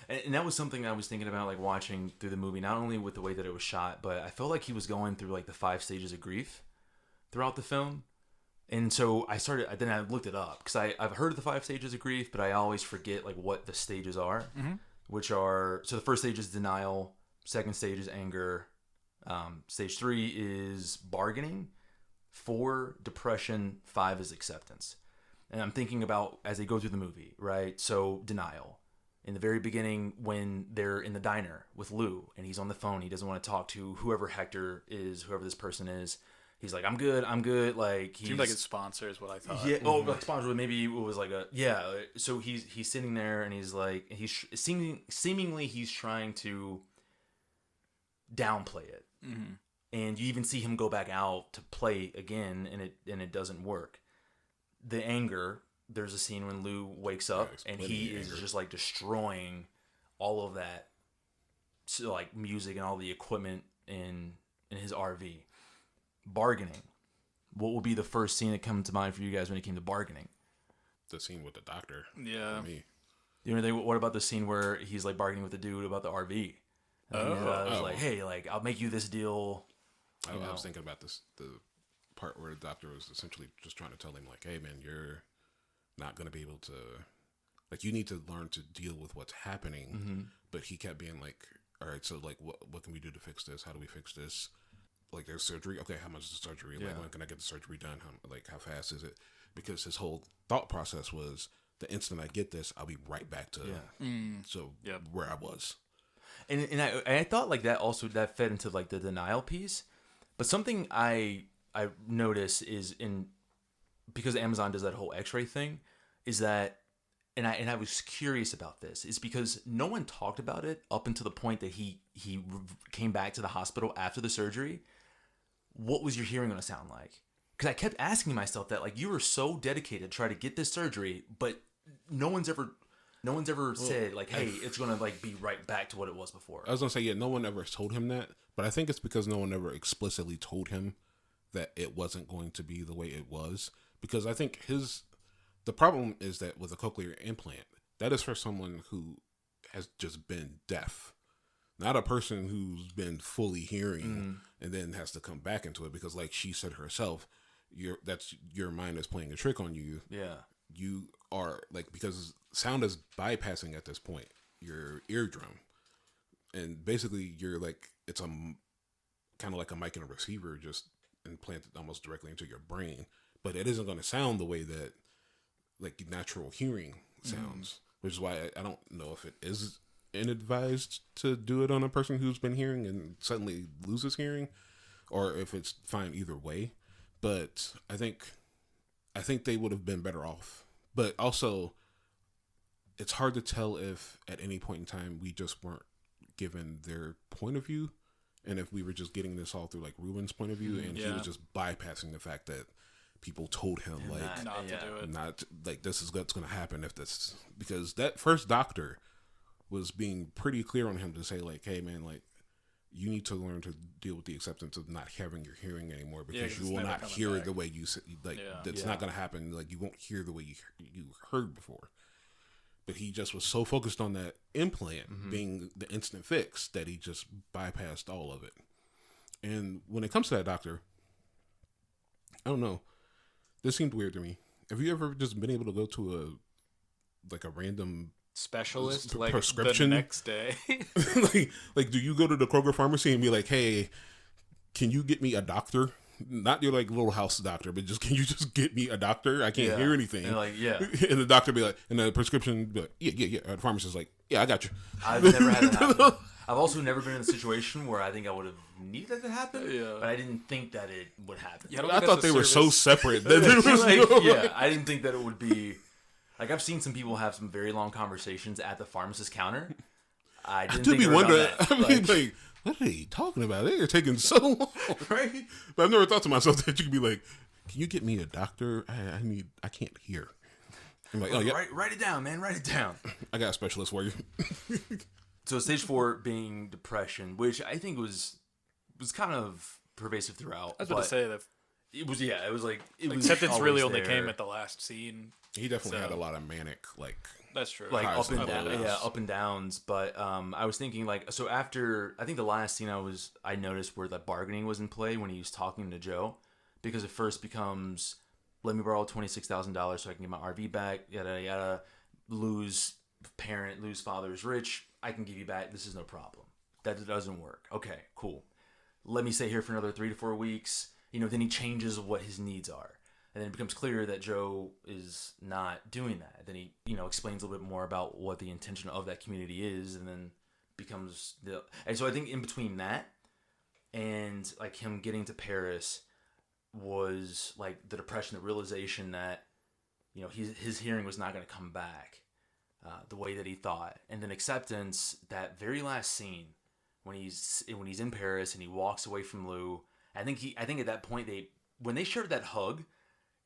And that was something I was thinking about, like, watching through the movie, not only with the way that it was shot, but I felt like he was going through like the 5 stages of grief throughout the film. And so then I looked it up, because I've heard of the 5 stages of grief, but I always forget like what the stages are, which are, so the first stage is denial, second stage is anger, stage 3 is bargaining, 4 depression, 5 is acceptance. And I'm thinking about as they go through the movie, right? So denial. In the very beginning, when they're in the diner with Lou and he's on the phone, he doesn't want to talk to whoever Hector is, whoever this person is. He's like, I'm good. Like, he's Seemed like his sponsor is what I thought. yeah. Oh, like sponsor. Maybe it was like So he's sitting there and he's like, seemingly he's trying to downplay it, and you even see him go back out to play again, and it doesn't work. The anger. There's a scene when Lou wakes up and he is just like destroying all of that, so like music and all the equipment in his RV. Bargaining. What will be the first scene that comes to mind for you guys when it came to bargaining? The scene with the doctor. Yeah. You know, what about the scene where he's like bargaining with the dude about the RV? And he was like, hey, like, I'll make you this deal. I was thinking about the part where the doctor was essentially just trying to tell him, like, hey, man, you're not going to be able to, like, you need to learn to deal with what's happening. But he kept being like, all right, so like, what can we do to fix this? How do we fix this? Like, there's surgery. Okay, how much is the surgery? Like, when can I get the surgery done? How fast is it? Because his whole thought process was, the instant I get this, I'll be right back to where I was. And I thought like that also, that fed into like the denial piece. But something I notice is because Amazon does that whole X-ray thing, is that, and I was curious about this, is because no one talked about it up until the point that he came back to the hospital after the surgery. What was your hearing going to sound like? Because I kept asking myself that, like, you were so dedicated to try to get this surgery, but no one's ever No one's ever said like, "Hey, it's gonna like be right back to what it was before." I was gonna say, yeah, no one ever told him that, but I think it's because no one ever explicitly told him that it wasn't going to be the way it was. Because I think the problem is that with a cochlear implant, that is for someone who has just been deaf, not a person who's been fully hearing and then has to come back into it. Because, like she said herself, your mind is playing a trick on you. Yeah. You are like, because sound is bypassing at this point your eardrum, and basically you're like, it's a kind of like a mic and a receiver just implanted almost directly into your brain, but it isn't going to sound the way that like natural hearing sounds, which is why I don't know if it is inadvised to do it on a person who's been hearing and suddenly loses hearing, or if it's fine either way. But I think they would have been better off. But also, it's hard to tell if at any point in time we just weren't given their point of view, and if we were just getting this all through like Ruben's point of view, and he was just bypassing the fact that people told him like not to do it. not like this is what's going to happen if this, because that first doctor was being pretty clear on him to say like, hey man, like you need to learn to deal with the acceptance of not having your hearing anymore, because you will not hear it the way you like. That's not going to happen. Like you won't hear the way you heard before. But he just was so focused on that implant being the instant fix that he just bypassed all of it. And when it comes to that doctor, I don't know. This seemed weird to me. Have you ever just been able to go to a random Specialist like prescription the next day? like do you go to the Kroger pharmacy and be like, hey, can you get me a doctor? Not your like little house doctor, but just, can you just get me a doctor? I can't hear anything. And like, and the doctor be like, and the prescription be like, yeah. The pharmacist like, yeah, I got you. I've never had that happen. I've also never been in a situation where I think I would have needed that to happen, but I didn't think that it would happen. Yeah, I thought they were so separate. I didn't think that it would be. Like, I've seen some people have some very long conversations at the pharmacist counter. I didn't think be they were wondering. about that. I mean, like, what are they talking about? They're taking so long, right? But I've never thought to myself that you could be like, "Can you get me a doctor? I can't hear." I'm like, "Oh yeah, write it down, man. Write it down." I got a specialist for you. So stage 4 being depression, which I think was kind of pervasive throughout. I was about to say that it was. Yeah, it was like it was. acceptance always really only there. came at the last scene. He definitely had a lot of manic, like. That's true. Like highs up and and down, lows. up and downs. But I was thinking like, so after I think the last scene I noticed where the bargaining was in play when he was talking to Joe, because it first becomes, let me borrow $26,000 so I can get my RV back. Yada yada. Lose parent, lose father is rich. I can give you back. This is no problem. That doesn't work. Okay, cool. Let me stay here for another 3 to 4 weeks. Then he changes what his needs are. And then it becomes clear that Joe is not doing that. Then he, explains a little bit more about what the intention of that community is, and then becomes and so I think in between that and like him getting to Paris was like the depression, the realization that, his hearing was not going to come back the way that he thought. And then acceptance, that very last scene when he's in Paris and he walks away from Lou. I think at that point when they shared that hug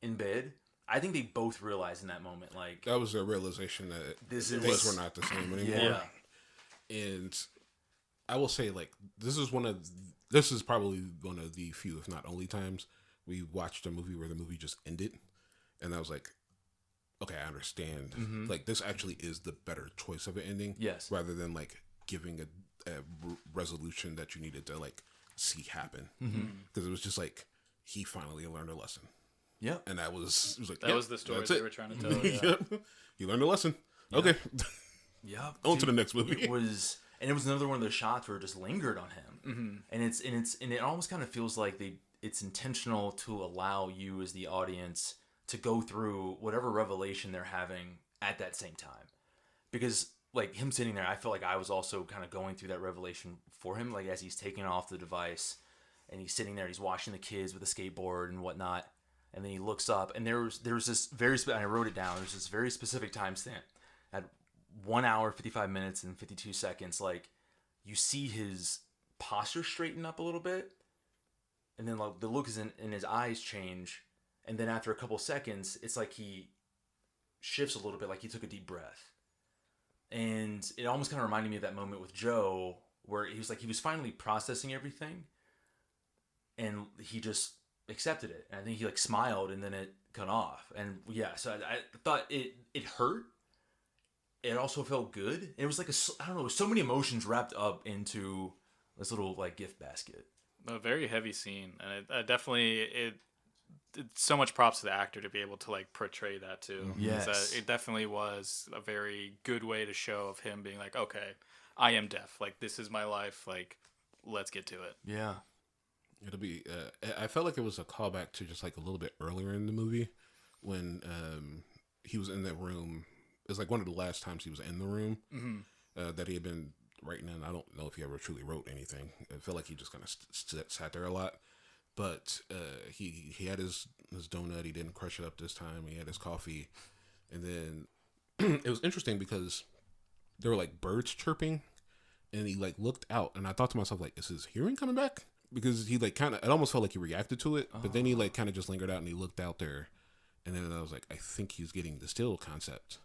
in bed, I think they both realized in that moment, like, that was their realization that things were not the same anymore. Yeah. And I will say, like, this is probably one of the few, if not only, times we watched a movie where the movie just ended, and I was like, okay, I understand. Mm-hmm. Like, this actually is the better choice of an ending, yes, rather than like giving a resolution that you needed to like see happen, because it was just like he finally learned a lesson. Yeah, and that was the story they were trying to tell. Yeah. You learned a lesson. Yeah. Okay. Yeah. On to the next movie. It was another one of those shots where it just lingered on him, and it almost kind of feels like it's intentional to allow you as the audience to go through whatever revelation they're having at that same time, because like him sitting there, I felt like I was also kind of going through that revelation for him, like as he's taking off the device and he's sitting there, he's watching the kids with a skateboard and whatnot. And then he looks up, and there was this I wrote it down. There's this very specific timestamp at 1 hour, 55 minutes, and 52 seconds. Like, you see his posture straighten up a little bit, and then like the look is in his eyes change, and then after a couple seconds, it's like he shifts a little bit, like he took a deep breath, And it almost kind of reminded me of that moment with Joe where he was finally processing everything and he just accepted it. And I think he like smiled and then it cut off. And yeah, so I thought it hurt. It also felt good. It was like I don't know, so many emotions wrapped up into this little like gift basket. A very heavy scene, and it definitely it's so much props to the actor to be able to like portray that too. Yes, it definitely was a very good way to show of him being like, okay, I am deaf. Like this is my life. Like let's get to it. Yeah, it'll be. I felt like it was a callback to just like a little bit earlier in the movie when he was in that room. It was like one of the last times he was in the room that he had been writing in. I don't know if he ever truly wrote anything. I feel like he just kind of sat there a lot. But he had his donut. He didn't crush it up this time. He had his coffee. And then it was interesting because there were like birds chirping. And he like looked out. And I thought to myself, like, is his hearing coming back? Because he like kind of, it almost felt like he reacted to it. But then he like kind of just lingered out and he looked out there. And then I was like, I think he's getting the still concept.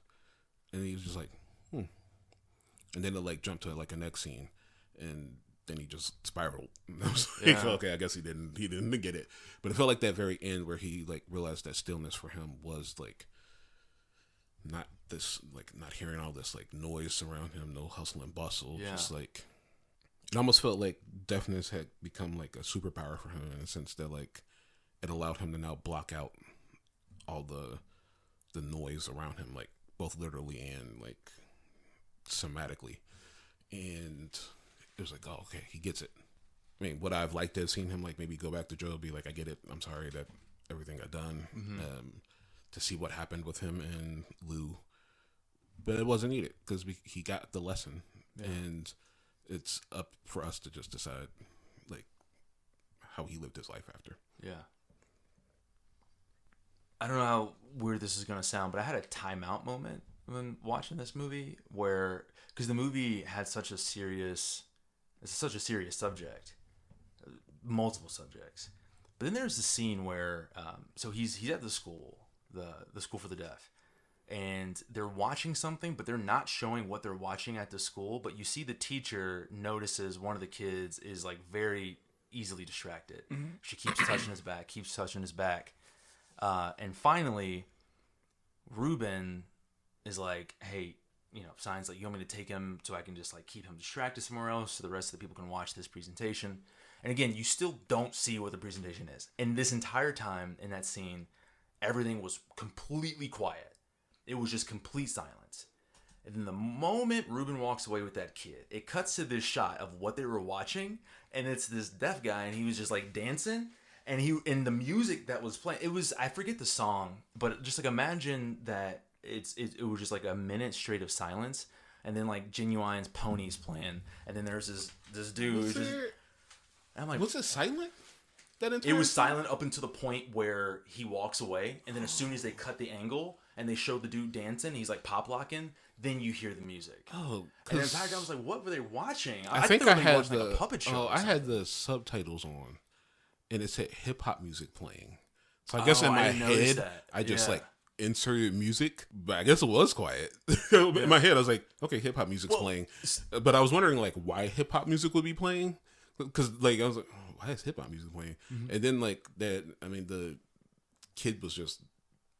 And he was just like, And then it like jumped to like a next scene, and then he just spiraled. And I was like, okay, I guess he didn't get it. But it felt like that very end where he like realized that stillness for him was like not hearing all this like noise around him, no hustle and bustle. Yeah. Just like it almost felt like deafness had become like a superpower for him in a sense that like it allowed him to now block out all the noise around him, like both literally and like somatically. And it was like, oh, okay, he gets it. I mean, would I have liked to have seen him like maybe go back to Joe, be like, I get it, I'm sorry that everything got done, to see what happened with him and Lou, but it wasn't needed because he got the lesson, and it's up for us to just decide like how he lived his life after. Yeah. I don't know how weird this is going to sound, but I had a timeout moment when watching this movie where, because the movie had it's such a serious subject, multiple subjects. But then there's the scene where, so he's at the school, the school for the deaf, and they're watching something, but they're not showing what they're watching at the school. But you see the teacher notices one of the kids is like very easily distracted. She keeps touching his back. And finally, Ruben is like, hey, Sign's like, you want me to take him so I can just like keep him distracted somewhere else so the rest of the people can watch this presentation. And again, you still don't see what the presentation is. And this entire time in that scene, everything was completely quiet. It was just complete silence. And then the moment Ruben walks away with that kid, it cuts to this shot of what they were watching. And it's this deaf guy, and he was just like dancing. And in the music that was playing, it was, I forget the song, but just like imagine that it was just like a minute straight of silence, and then like Genuine's Pony's playing, and then there's this dude. I'm like, was it silent? It was silent up until the point where he walks away, and then as soon as they cut the angle and they show the dude dancing, he's like pop locking. Then you hear the music. Oh, and in fact, I was like, what were they watching? I think I had like a puppet show. I had the subtitles on. And it said hip hop music playing. So I guess in my head, I just like inserted music, but I guess it was quiet. In my head, I was like, okay, hip hop music's playing. But I was wondering like why hip hop music would be playing. Because like I was like, oh, why is hip hop music playing? And then like that, I mean, the kid was just,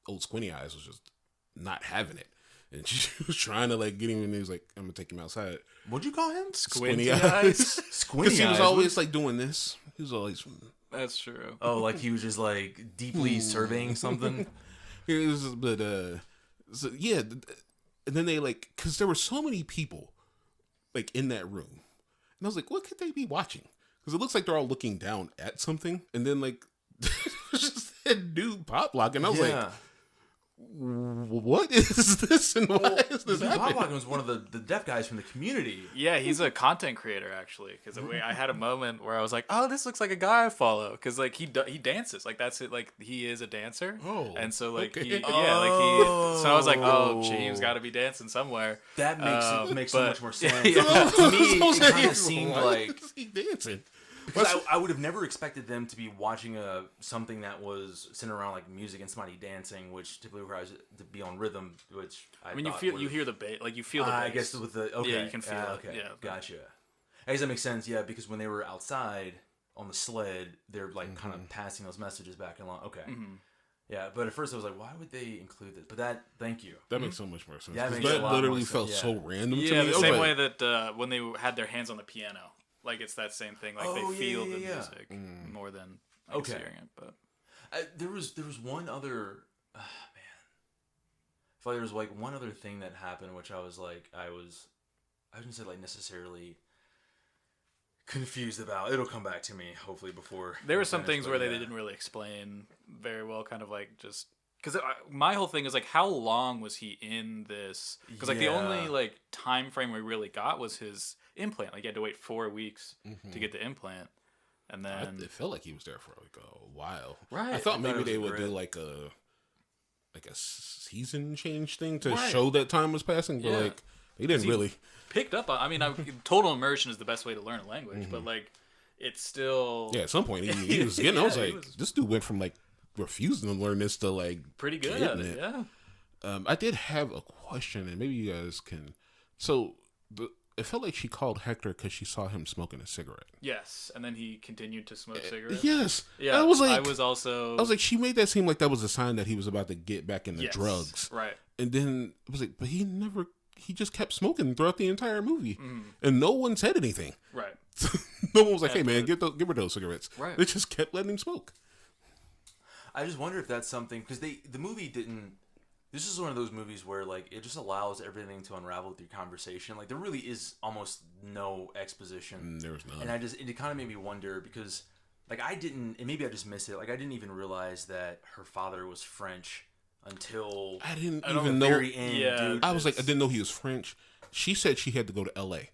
old Squinty Eyes was just not having it. And she was trying to like get him, and he was like, I'm gonna take him outside. What'd you call him? Squinty Eyes? Squinty Eyes. Because he was always like doing this. He was always... That's true. Oh, like he was just like deeply surveying something. So yeah, and then they like, because there were so many people like in that room, and I was like, what could they be watching? Because it looks like they're all looking down at something, and then like just that dude pop lock, and I was like, what is this, and why is this happening? Pop Lock was one of the deaf guys from the community. Yeah, he's a content creator actually. Because I had a moment where I was like, "Oh, this looks like a guy I follow." Because like he dances, like that's it. Like he is a dancer. Oh, and so like okay. So I was like, "Oh, James got to be dancing somewhere." That makes so much more sense. Yeah. To me, it kind of seemed like he dancing. Because I would have never expected them to be watching something that was centered around like music and somebody dancing, which typically requires it to be on rhythm. Which I mean, you hear the bass, like you feel the bass. I guess with the yeah, you can feel it. Okay, Yeah, gotcha. I guess that makes sense. Yeah, because when they were outside on the sled, they're like kind of passing those messages back along. Okay. Yeah, but at first I was like, why would they include this? But thank you. That makes so much more sense. That That, makes a lot literally more felt sense. so random to me. Yeah, the I same was way like, that when they had their hands on the piano, like it's that same thing. Like they feel the music more than hearing it. But there was one other man. I feel like there was like one other thing that happened, which I was like, I wouldn't say like necessarily confused about. It'll come back to me hopefully before. there were some things where they didn't really explain very well. Kind of like just. Because my whole thing is like, how long was he in this? Because like the only like time frame we really got was his implant. Like he had to wait 4 weeks to get the implant, and then it felt like he was there for like a while. Right. I thought maybe it they was would great. do like a season change thing to show that time was passing, but like they didn't really picked up on. I mean, total immersion is the best way to learn a language, but like it's still at some point he was getting. I was like, this dude went from like refusing to learn this to like pretty good getting at it. Yeah. I did have a question, and maybe you guys can. So it felt like she called Hector because she saw him smoking a cigarette. Yes, and then he continued to smoke cigarettes. Yes. Yeah. I was also. like, she made that seem like that was a sign that he was about to get back into drugs. Right. And then I was like, but he just kept smoking throughout the entire movie, and no one said anything. Right. No one was like, hey man, give rid of those cigarettes. Right. They just kept letting him smoke. I just wonder if that's something because the movie didn't. This is one of those movies where like it just allows everything to unravel through conversation. Like there really is almost no exposition. There was none. And it kind of made me wonder because like I didn't, and maybe I just missed it. Like I didn't even realize that her father was French until I didn't the even know. very end. Yeah. Dude, I was like, I didn't know he was French. She said she had to go to L.A.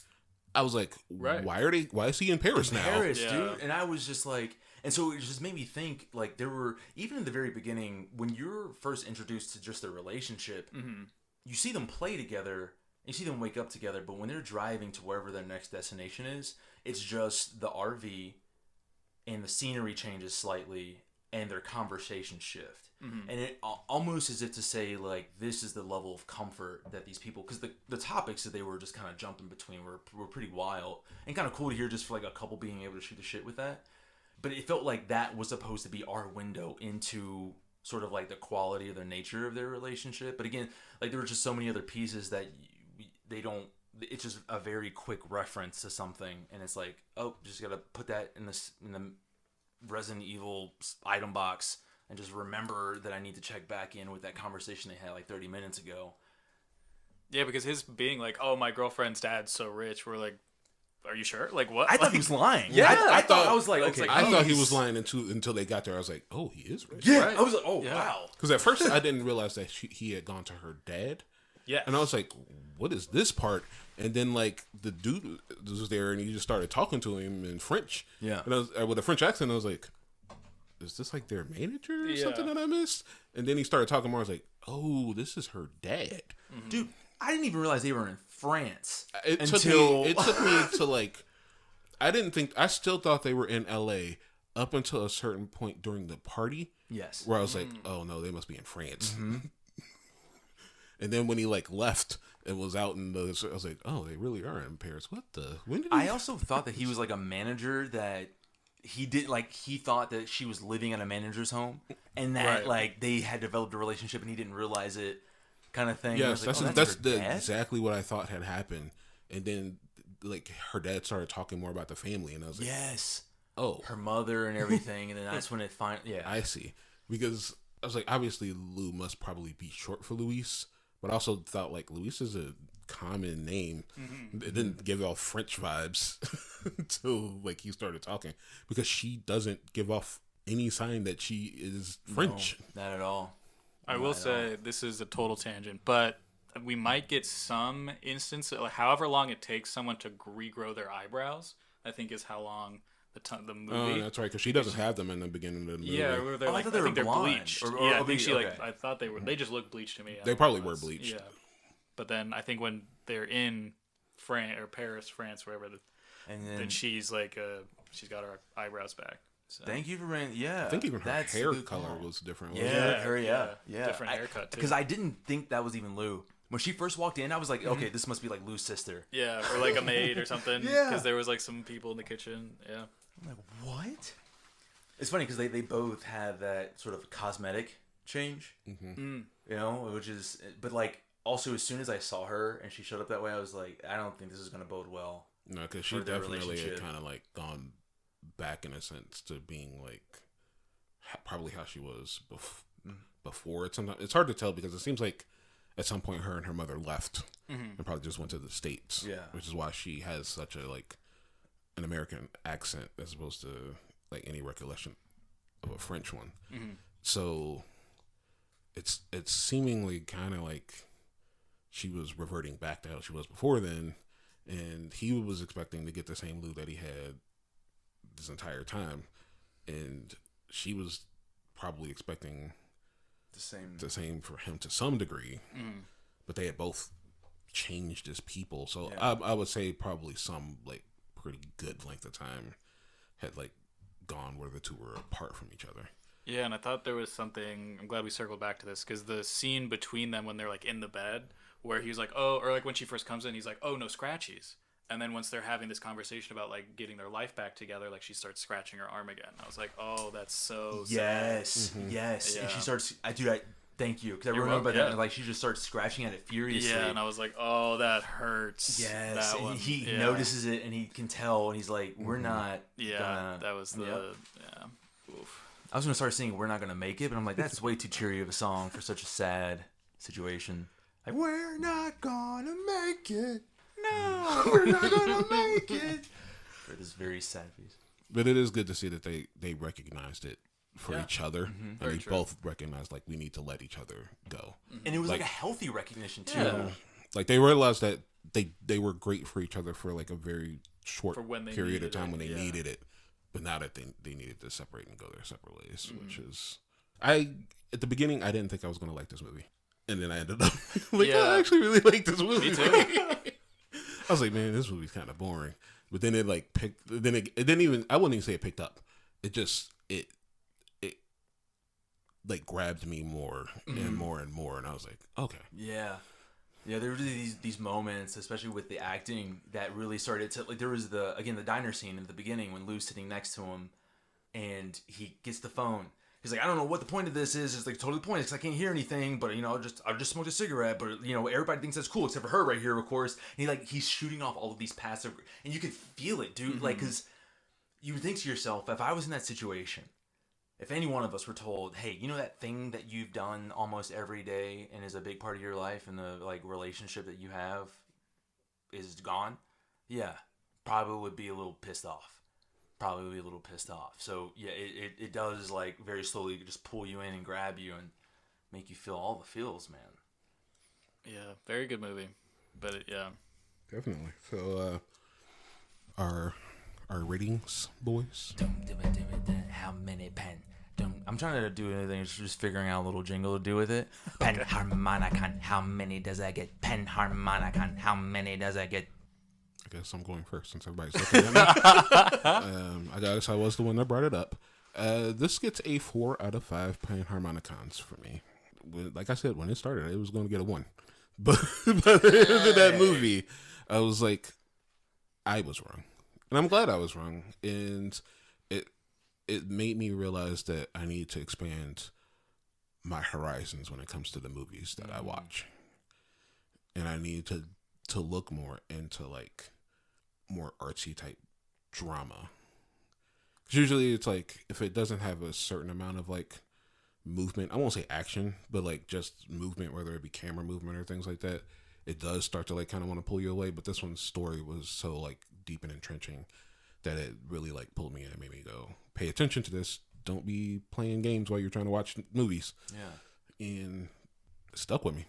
I was like, why is he in Paris now? Paris, Yeah. dude. And I was just like, and so it just made me think, like, there were, even in the very beginning, when you're first introduced to just their relationship, you see them play together, you see them wake up together, but when they're driving to wherever their next destination is, it's just the RV, and the scenery changes slightly, and their conversation shift. And it almost as if to say, like, this is the level of comfort that these people, because the topics that they were just kind of jumping between were pretty wild, and kind of cool to hear just for, like, a couple being able to shoot the shit with that. But it felt like that was supposed to be our window into sort of like the quality of the nature of their relationship. But again, like there were just so many other pieces that they don't. It's just a very quick reference to something, and it's like, oh, just gotta put that in the Resident Evil item box, and just remember that I need to check back in with that conversation they had like 30 minutes ago. Yeah, because his being like, oh, my girlfriend's dad's so rich, we're like, are you sure? Like what? I thought he was lying. Yeah, I thought I was like, okay. I thought he was lying until they got there. I was like, oh, he is rich. Yeah, Right. I was like, oh wow. Because at first I didn't realize that he had gone to her dad. Yeah. And I was like, what is this part? And then like the dude was there and he just started talking to him in French. Yeah. And I was with a French accent. I was like, is this like their manager or something that I missed? And then he started talking more. I was like, oh, this is her dad. Dude, I didn't even realize they were in France It took me to like, I still thought they were in LA up until a certain point during the party. Yes. Where I was like, oh no, they must be in France. And then when he like left and was out in the, I was like, oh, they really are in Paris. What the? When did I also thought that he was like a manager that he did like he thought that she was living at a manager's home and that like they had developed a relationship and he didn't realize it, kind of thing. Yes, like, that's her dad? exactly what I thought had happened. And then like her dad started talking more about the family, and I was like, yes, oh, her mother and everything, and then that's when it finally I see. Because I was like, obviously Lou must probably be short for Luis, but I also thought like Luis is a common name. It didn't give off French vibes until like he started talking, because she doesn't give off any sign that she is French. No, not at all. I will say this is a total tangent, but we might get some instance, like however long it takes someone to regrow their eyebrows, I think is how long the movie. Oh, that's right, because she doesn't have them in the beginning of the movie. Yeah, where they're I like, thought they were think they're blonde. bleached. Or yeah, I think she okay. like, I thought they were. They just looked bleached to me. They probably were bleached. Yeah, but then I think when they're in France or Paris, France, wherever, And then she's like she's got her eyebrows back. So. Thank you for bringing. Yeah, I think even her that's hair a good color call. was different. Yeah, her. Yeah. Different haircut too. Because I didn't think that was even Lou. When she first walked in, I was like, okay, this must be like Lou's sister. Yeah, or like a maid or something. Yeah. Because there was like some people in the kitchen. Yeah. I'm like, what? It's funny because they both have that sort of cosmetic change. You know, which is, but like also as soon as I saw her and she showed up that way, I was like, I don't think this is gonna bode well. No, because she definitely had kind of like gone back in a sense to being like probably how she was before. It's hard to tell because it seems like at some point her and her mother left and probably just went to the States. Yeah, which is why she has such a like an American accent as opposed to like any recollection of a French one. So it's seemingly kind of like she was reverting back to how she was before then, and he was expecting to get the same Lou that he had this entire time, and she was probably expecting the same for him to some degree, but they had both changed as people. So I would say probably some like pretty good length of time had like gone where the two were apart from each other. Yeah, and I thought there was something. I'm glad we circled back to this because the scene between them when they're like in the bed, where he was like, "Oh," or like when she first comes in, he's like, "Oh, no scratchies." And then once they're having this conversation about like getting their life back together, like she starts scratching her arm again. I was like, "Oh, that's so yes, sad." yes." Yeah. And she starts. Thank you, because I You're remember welcome, that. yeah. And, like she just starts scratching at it furiously. Yeah, and I was like, "Oh, that hurts." Yes, that and one. he Yeah. notices it and he can tell, and he's like, "We're not." Yeah, gonna... that was the. Yep. Yeah. Oof. I was gonna start singing "We're Not Gonna Make It," but I'm like, that's way too cheery of a song for such a sad situation. Like, we're not gonna make it. No, we're not gonna make it. For this very sad piece. But it is good to see that they recognized it for each other, and Very they true. both recognized like we need to let each other go. And it was like a healthy recognition too. Yeah. Like they realized that they were great for each other for like a very short For when they period of needed time it, when they yeah. needed it, but now that they needed to separate and go their separate ways, which is at the beginning I didn't think I was gonna like this movie, and then I ended up like I actually really like this movie. Me too. I was like, man, this movie's kind of boring. But then it like picked. Then it didn't even. I wouldn't even say it picked up. It just it like grabbed me more and more and more, and I was like, okay. Yeah. Yeah, there were these moments, especially with the acting, that really started to like. There was the diner scene at the beginning when Lou's sitting next to him, and he gets the phone. He's like, I don't know what the point of this is. It's like totally pointless because I can't hear anything. But I'll just smoked a cigarette. But everybody thinks that's cool except for her right here, of course. And he's shooting off all of these passive, and you could feel it, dude. Like, because you would think to yourself, if I was in that situation, if any one of us were told, hey, that thing that you've done almost every day and is a big part of your life and the like relationship that you have is gone, yeah, probably would be a little pissed off. So yeah, it does like very slowly just pull you in and grab you and make you feel all the feels, man. Yeah, very good movie, but yeah, Definitely. So our ratings, boys. How many pen? I'm trying to do anything. It's just figuring out a little jingle to do with it. Panharmonicon. How many does I get? Panharmonicon. How many does I get? I guess I'm going first since everybody's looking at me. I guess I was the one that brought it up. This gets a 4 out of 5 Panharmonicons for me. Like I said, when it started, it was going to get a 1. But by the end of that movie, I was like, I was wrong. And I'm glad I was wrong. And it made me realize that I need to expand my horizons when it comes to the movies that I watch. And I need to look more into like more artsy type drama. 'Cause usually it's like if it doesn't have a certain amount of like movement, I won't say action, but like just movement, whether it be camera movement or things like that, it does start to like kind of want to pull you away. But this one's story was so like deep and entrenching that it really like pulled me in and made me go, pay attention to this. Don't be playing games while you're trying to watch movies. Yeah. And it stuck with me.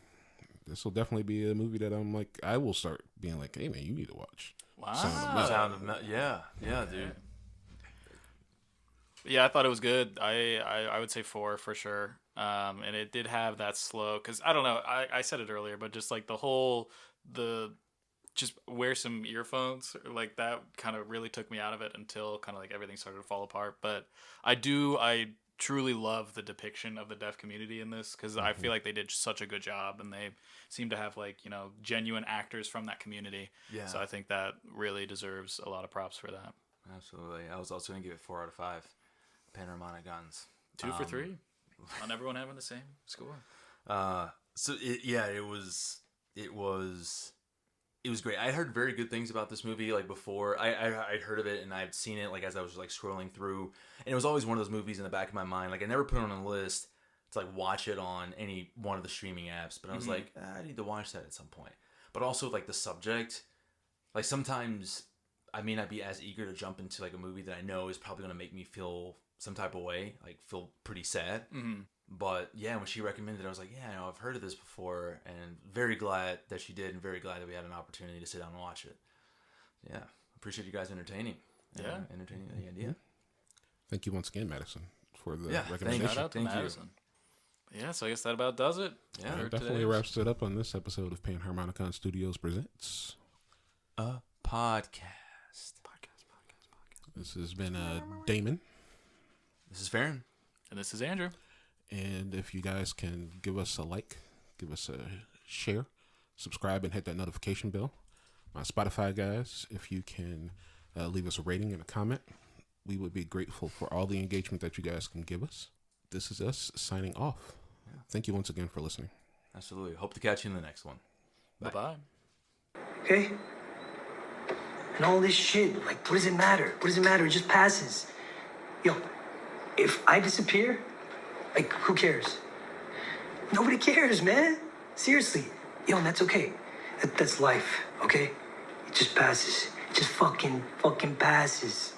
This will definitely be a movie that I'm like, I will start being like, hey man, you need to watch. wow. Sound of Metal. Yeah, dude. Yeah, I thought it was good. I would say 4 for sure. And it did have that slow, because I don't know, I said it earlier, but just like the just wear some earphones. Like that kind of really took me out of it until kind of like everything started to fall apart. But I truly love the depiction of the deaf community in this, because I feel like they did such a good job, and they seem to have like, you know, genuine actors from that community. Yeah. So I think that really deserves a lot of props for that. Absolutely. I was also going to give it 4 out of 5 Panharmonicons. 2 for 3 on everyone having the same score. It was great. I heard very good things about this movie. Like before, I'd heard of it and I'd seen it like as I was like scrolling through, and it was always one of those movies in the back of my mind. Like I never put it on a list to like watch it on any one of the streaming apps, but I was like, I need to watch that at some point. But also like the subject, like sometimes I may not be as eager to jump into like a movie that I know is probably going to make me feel some type of way, like feel pretty sad. But yeah, when she recommended it, I was like, yeah, I've heard of this before, and very glad that she did, and very glad that we had an opportunity to sit down and watch it. Yeah, appreciate you guys entertaining the idea. Thank you once again, Madison, for the Yeah, recommendation. Shout out to Madison. Yeah, so I guess that about does it. Yeah, That definitely wraps it up on this episode of Panharmonicon Studios Presents a podcast. This has been Damon. This is Farron. And this is Andrew. And if you guys can give us a like, give us a share, subscribe, and hit that notification bell. My Spotify guys, if you can leave us a rating and a comment, we would be grateful for all the engagement that you guys can give us. This is us signing off. Yeah. Thank you once again for listening. Absolutely. Hope to catch you in the next one. Bye-bye. Okay? And all this shit, like, what does it matter? What does it matter? It just passes. Yo, if I disappear, like, who cares? Nobody cares, man. Seriously. Yo, and that's okay. That's life, okay? It just passes. It just fucking passes.